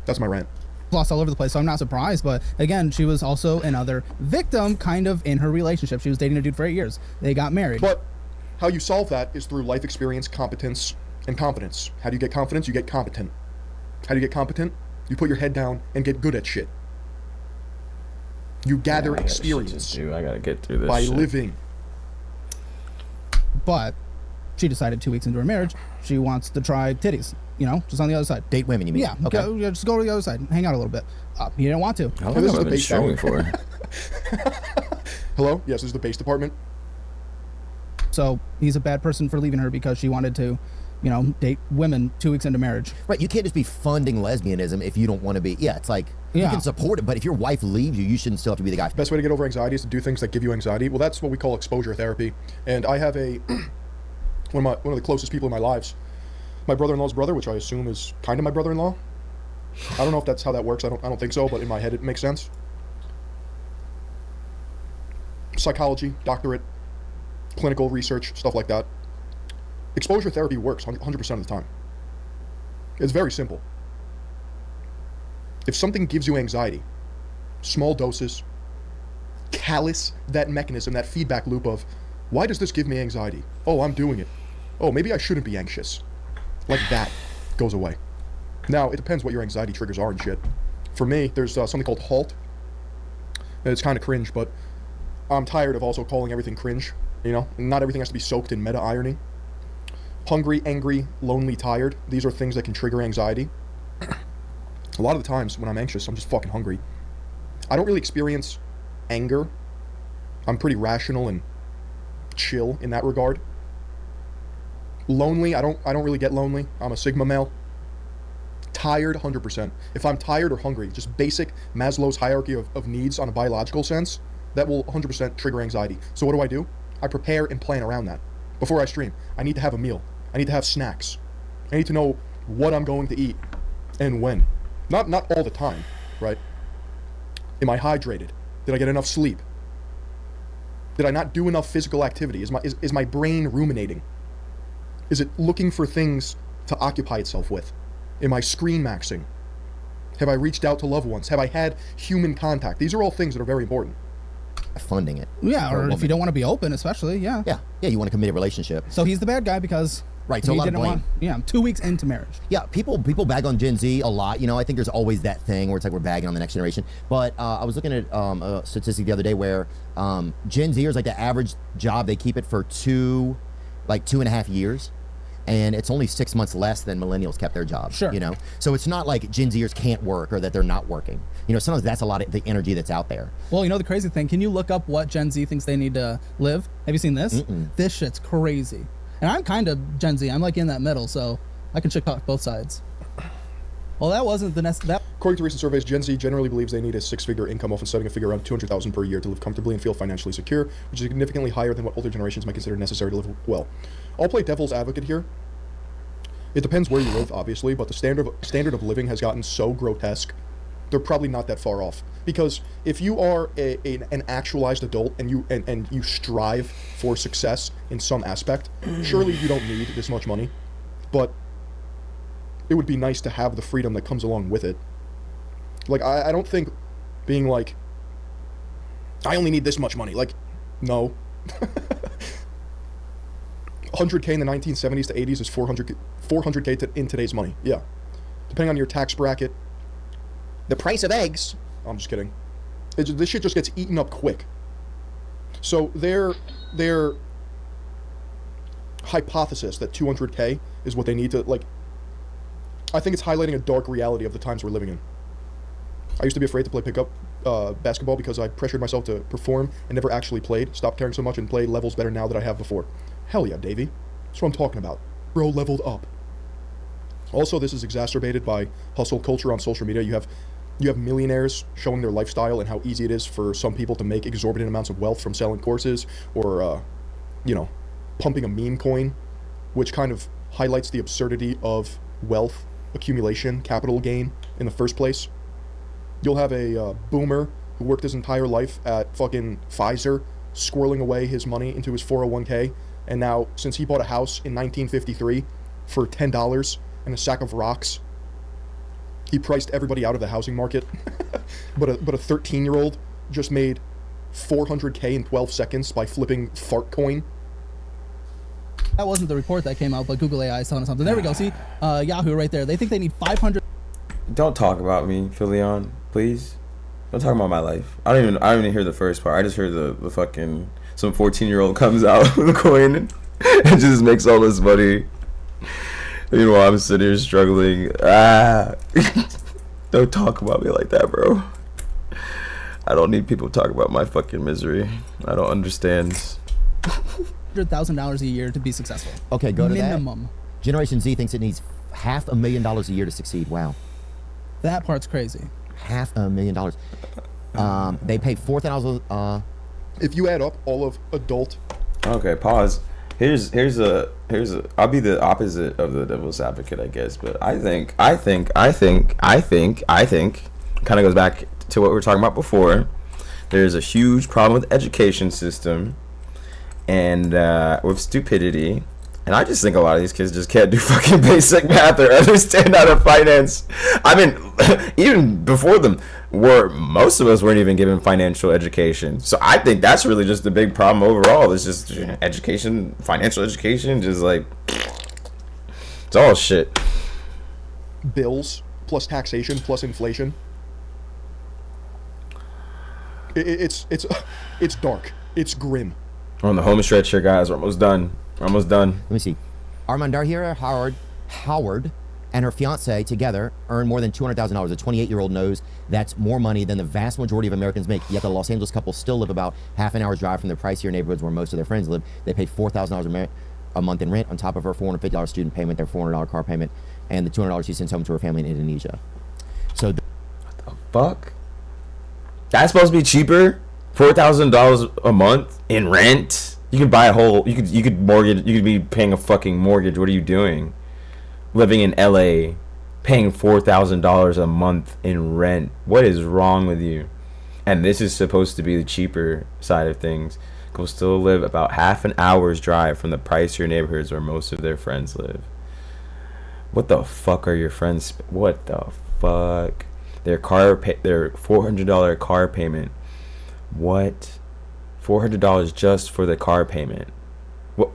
That's my rant. lost all over the place, so I'm not surprised. But again, she was also another victim kind of in her relationship. She was dating a dude for 8 years. They got married. But how you solve that is through life experience, competence, and confidence. How do you get confidence? You get competent. How do you get competent? You put your head down and get good at shit. You gather experience I gotta get through this by shit. living. But she decided 2 weeks into her marriage, she wants to try titties, just on the other side. Date women, you mean? Yeah, Okay. just go to the other side, hang out a little bit. He didn't want to. How long This have is I the been base streaming hour. for? Hello? Yes, this is the base department. So he's a bad person for leaving her because she wanted to, date women 2 weeks into marriage. Right, you can't just be funding lesbianism if you don't want to be. Yeah, it's like, you Yeah. can support it, but if your wife leaves you, you shouldn't still have to be the guy. Best way to get over anxiety is to do things that give you anxiety. Well, that's what we call exposure therapy. And I have one of the closest people in my lives, my brother-in-law's brother, which I assume is kind of my brother-in-law. I don't know if that's how that works. I don't think so, but in my head it makes sense. Psychology, doctorate, clinical research, stuff like that. Exposure therapy works 100% of the time. It's very simple. If something gives you anxiety, small doses, callous that mechanism, that feedback loop of, why does this give me anxiety? Oh, I'm doing it. Oh, maybe I shouldn't be anxious. Like that goes away. Now, it depends what your anxiety triggers are and shit. For me, there's something called HALT. It's kind of cringe, but I'm tired of also calling everything cringe. You know, not everything has to be soaked in meta-irony. Hungry, angry, lonely, tired. These are things that can trigger anxiety. A lot of the times when I'm anxious, I'm just fucking hungry. I don't really experience anger. I'm pretty rational and chill in that regard. Lonely, I don't really get lonely. I'm a Sigma male. Tired, 100%. If I'm tired or hungry, just basic Maslow's hierarchy of needs on a biological sense, that will 100% trigger anxiety. So what do? I prepare and plan around that. Before I stream, I need to have a meal. I need to have snacks. I need to know what I'm going to eat and when. Not all the time, right? Am I hydrated? Did I get enough sleep? Did I not do enough physical activity? Is my brain ruminating? Is it looking for things to occupy itself with? Am I screen maxing? Have I reached out to loved ones? Have I had human contact? These are all things that are very important. Funding it. Yeah, for a or if woman. you don't want to be open, especially, yeah. Yeah, you want a committed relationship. So he's the bad guy because Right, so he a lot of didn't blame. want. 2 weeks into marriage. Yeah, people bag on Gen Z a lot. You know, I think there's always that thing where it's like we're bagging on the next generation. But I was looking at a statistic the other day where Gen Zers, like the average job, they keep it for 2.5 years. And it's only 6 months less than millennials kept their job. Sure. You know, so it's not like Gen Zers can't work or that they're not working. You know, sometimes that's a lot of the energy that's out there. Well, you know the crazy thing? Can you look up what Gen Z thinks they need to live? Have you seen this? This shit's crazy. And I'm kind of Gen Z. I'm like in that middle, so I can check out both sides. Well, that wasn't the next. According to recent surveys, Gen Z generally believes they need a six-figure income, often setting a figure around $200,000 per year to live comfortably and feel financially secure, which is significantly higher than what older generations might consider necessary to live well. I'll play devil's advocate here. It depends where you live, obviously, but the standard of living has gotten so grotesque, they're probably not that far off. Because if you are an actualized adult and you strive for success in some aspect, surely you don't need this much money. But it would be nice to have the freedom that comes along with it. Like, I don't think being like, I only need this much money. Like, no. 100K in the 1970s to 80s is 400K in today's money. Yeah. Depending on your tax bracket. The price of eggs. I'm just kidding. This shit just gets eaten up quick. So their hypothesis that 200K is what they need to, like, I think it's highlighting a dark reality of the times we're living in. I used to be afraid to play pickup basketball because I pressured myself to perform and never actually played. Stopped caring so much and play levels better now than I have before. Hell yeah, Davey. That's what I'm talking about. Bro leveled up. Also, this is exacerbated by hustle culture on social media. You have millionaires showing their lifestyle and how easy it is for some people to make exorbitant amounts of wealth from selling courses or, pumping a meme coin, which kind of highlights the absurdity of wealth accumulation, capital gain in the first place. You'll have a boomer who worked his entire life at fucking Pfizer, squirreling away his money into his 401k, and now, since he bought a house in 1953 for $10 and a sack of rocks, he priced everybody out of the housing market. but a 13-year-old just made 400K in 12 seconds by flipping fart coin. That wasn't the report that came out, but Google AI is telling us something. There we go. See, Yahoo right there. They think they need 500. Don't talk about me, Philion, please. Don't talk about my life. I don't even hear the first part. I just heard the fucking some 14-year-old comes out with a coin and just makes all this money. Meanwhile, I'm sitting here struggling. Don't talk about me like that, bro. I don't need people to talk about my fucking misery. I don't understand. $100,000 a year to be successful. Okay, go to minimum. that. Generation Z thinks it needs $500,000 a year to succeed. Wow. That part's crazy. $500,000. They pay $4,000. If you add up all of adult... Okay, pause. Here's a I'll be the opposite of the devil's advocate, I guess, but I think kind of goes back to what we were talking about before. There's a huge problem with the education system and with stupidity. And I just think a lot of these kids just can't do fucking basic math or understand how to finance. I mean, even before them, most of us weren't even given financial education. So I think that's really just the big problem overall. It's just education, financial education, just like, it's all shit. Bills plus taxation plus inflation. It's dark. It's grim. We're on the home stretch here, guys. We're almost done. Let me see. Armandahira Howard and her fiance together earn more than $200,000. A 28-year-old knows that's more money than the vast majority of Americans make. Yet the Los Angeles couple still live about half an hour's drive from the pricier neighborhoods where most of their friends live. They pay $4,000 a month in rent on top of her $450 student payment, their $400 car payment, and the $200 she sends home to her family in Indonesia. So, what the fuck? That's supposed to be cheaper? $4,000 a month in rent? You could buy a whole. You could mortgage. You could be paying a fucking mortgage. What are you doing? Living in LA, paying $4,000 a month in rent. What is wrong with you? And this is supposed to be the cheaper side of things. People still live about half an hour's drive from the pricier neighborhoods where most of their friends live. What the fuck are your friends? What the fuck? Their $400 car payment. What? $400 just for the car payment. What?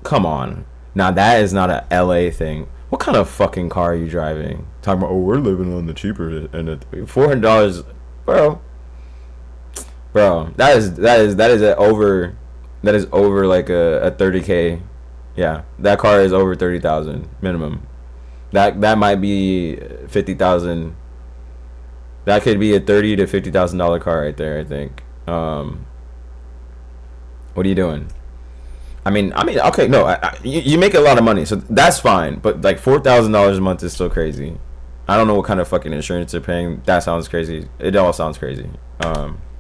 Come on. Now that is not a LA thing. What kind of fucking car are you driving? Talking about, oh, we're living on the cheaper end of $400, bro. That is over like a 30K. Yeah, that car is over 30,000 minimum. That might be 50,000. That could be a $30,000 to $50,000 car right there, I think. What are you doing? I mean, okay, no, you make a lot of money, so that's fine. But like $4,000 a month is still crazy. I don't know what kind of fucking insurance they're paying. That sounds crazy. It all sounds crazy.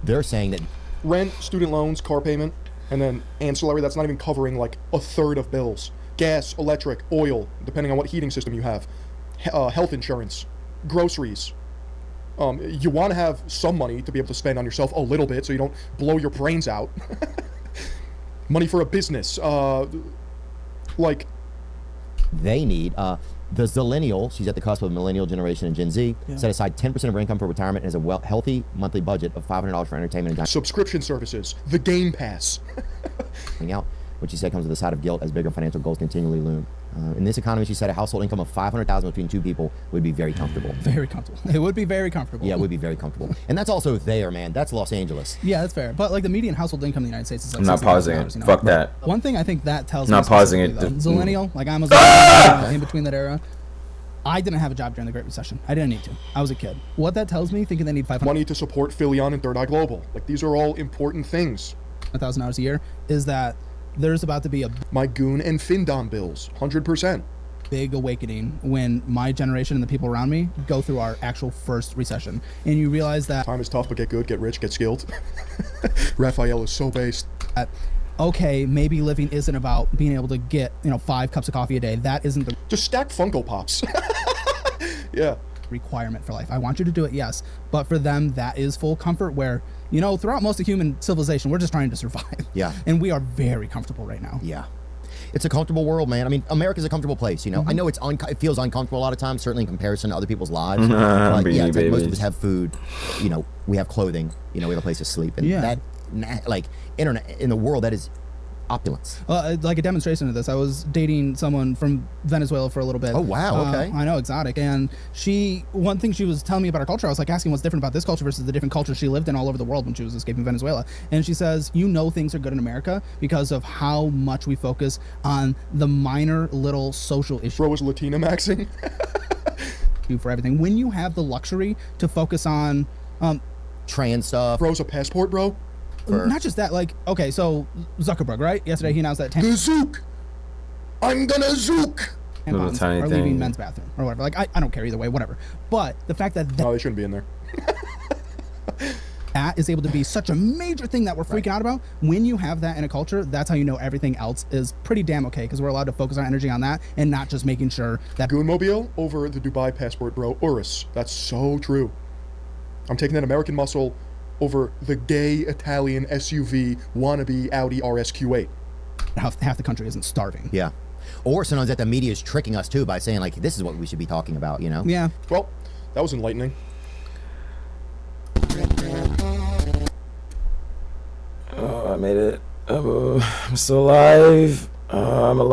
They're saying that Rent, student loans, car payment, and then ancillary. That's not even covering like a third of bills. Gas, electric, oil, depending on what heating system you have. Health insurance, groceries. You want to have some money to be able to spend on yourself a little bit so you don't blow your brains out. Money for a business, like they need the Zillennial, she's at the cusp of millennial generation and Gen Z, set aside 10% of her income for retirement and has a healthy monthly budget of $500 for entertainment and dining subscription services, the Game Pass. out, which she said comes with a side of guilt as bigger financial goals continually loom. In this economy, she said a household income of $500,000 between two people would be very comfortable. Very comfortable. It would be very comfortable. Yeah, it would be very comfortable. And that's also there, man. That's Los Angeles. Yeah, that's fair. But like the median household income in the United States is like I'm not pausing it. $60,000, you know? Fuck that. One thing I think that tells Not me pausing it. specifically, though, Zillennial, like I'm a Zillennial, in between that era. I didn't have a job during the Great Recession. I didn't need to. I was a kid. What that tells me, thinking they need money to support Philion and Third Eye Global. Like these are all important things. $1,000 a year, is that there's about to be a My Goon and Findom bills, 100%. big awakening when my generation and the people around me go through our actual first recession. And you realize that Time is tough, but get good, get rich, get skilled. Raphael is so based. okay, maybe living isn't about being able to get, 5 cups of coffee a day. That isn't the Just stack Funko Pops. Yeah. requirement for life. I want you to do it, yes. But for them, that is full comfort where, throughout most of human civilization, we're just trying to survive. Yeah. And we are very comfortable right now. Yeah. It's a comfortable world, man. I mean, America's a comfortable place, I know it feels uncomfortable a lot of times, certainly in comparison to other people's lives. But yeah, it's like most of us have food, we have clothing, we have a place to sleep. And that, like, internet in the world, that is opulence. Like a demonstration of this, I was dating someone from Venezuela for a little bit. Oh, wow, okay. I know, exotic. And one thing she was telling me about her culture, I was like asking what's different about this culture versus the different cultures she lived in all over the world when she was escaping Venezuela. And she says, things are good in America because of how much we focus on the minor little social issues. Bro was Latina maxing. For everything. When you have the luxury to focus on Trans stuff. Bro's a passport, bro. not just that, like, okay, so Zuckerberg, right? Yesterday he announced that The Zook! I'm gonna Zook! Little tampons tiny are thing. leaving men's bathroom or whatever. Like, I don't care either way, whatever. But the fact that No, they shouldn't be in there. that is able to be such a major thing that we're freaking out about. When you have that in a culture, that's how you know everything else is pretty damn okay, because we're allowed to focus our energy on that and not just making sure that Goonmobile over the Dubai passport, bro. Urus. That's so true. I'm taking that American muscle over the gay Italian SUV wannabe Audi RSQ8. half the country isn't starving. Yeah. Or sometimes that the media is tricking us too by saying like, this is what we should be talking about, you know? Yeah. Well, that was enlightening. I made it. I'm still alive. I'm alive.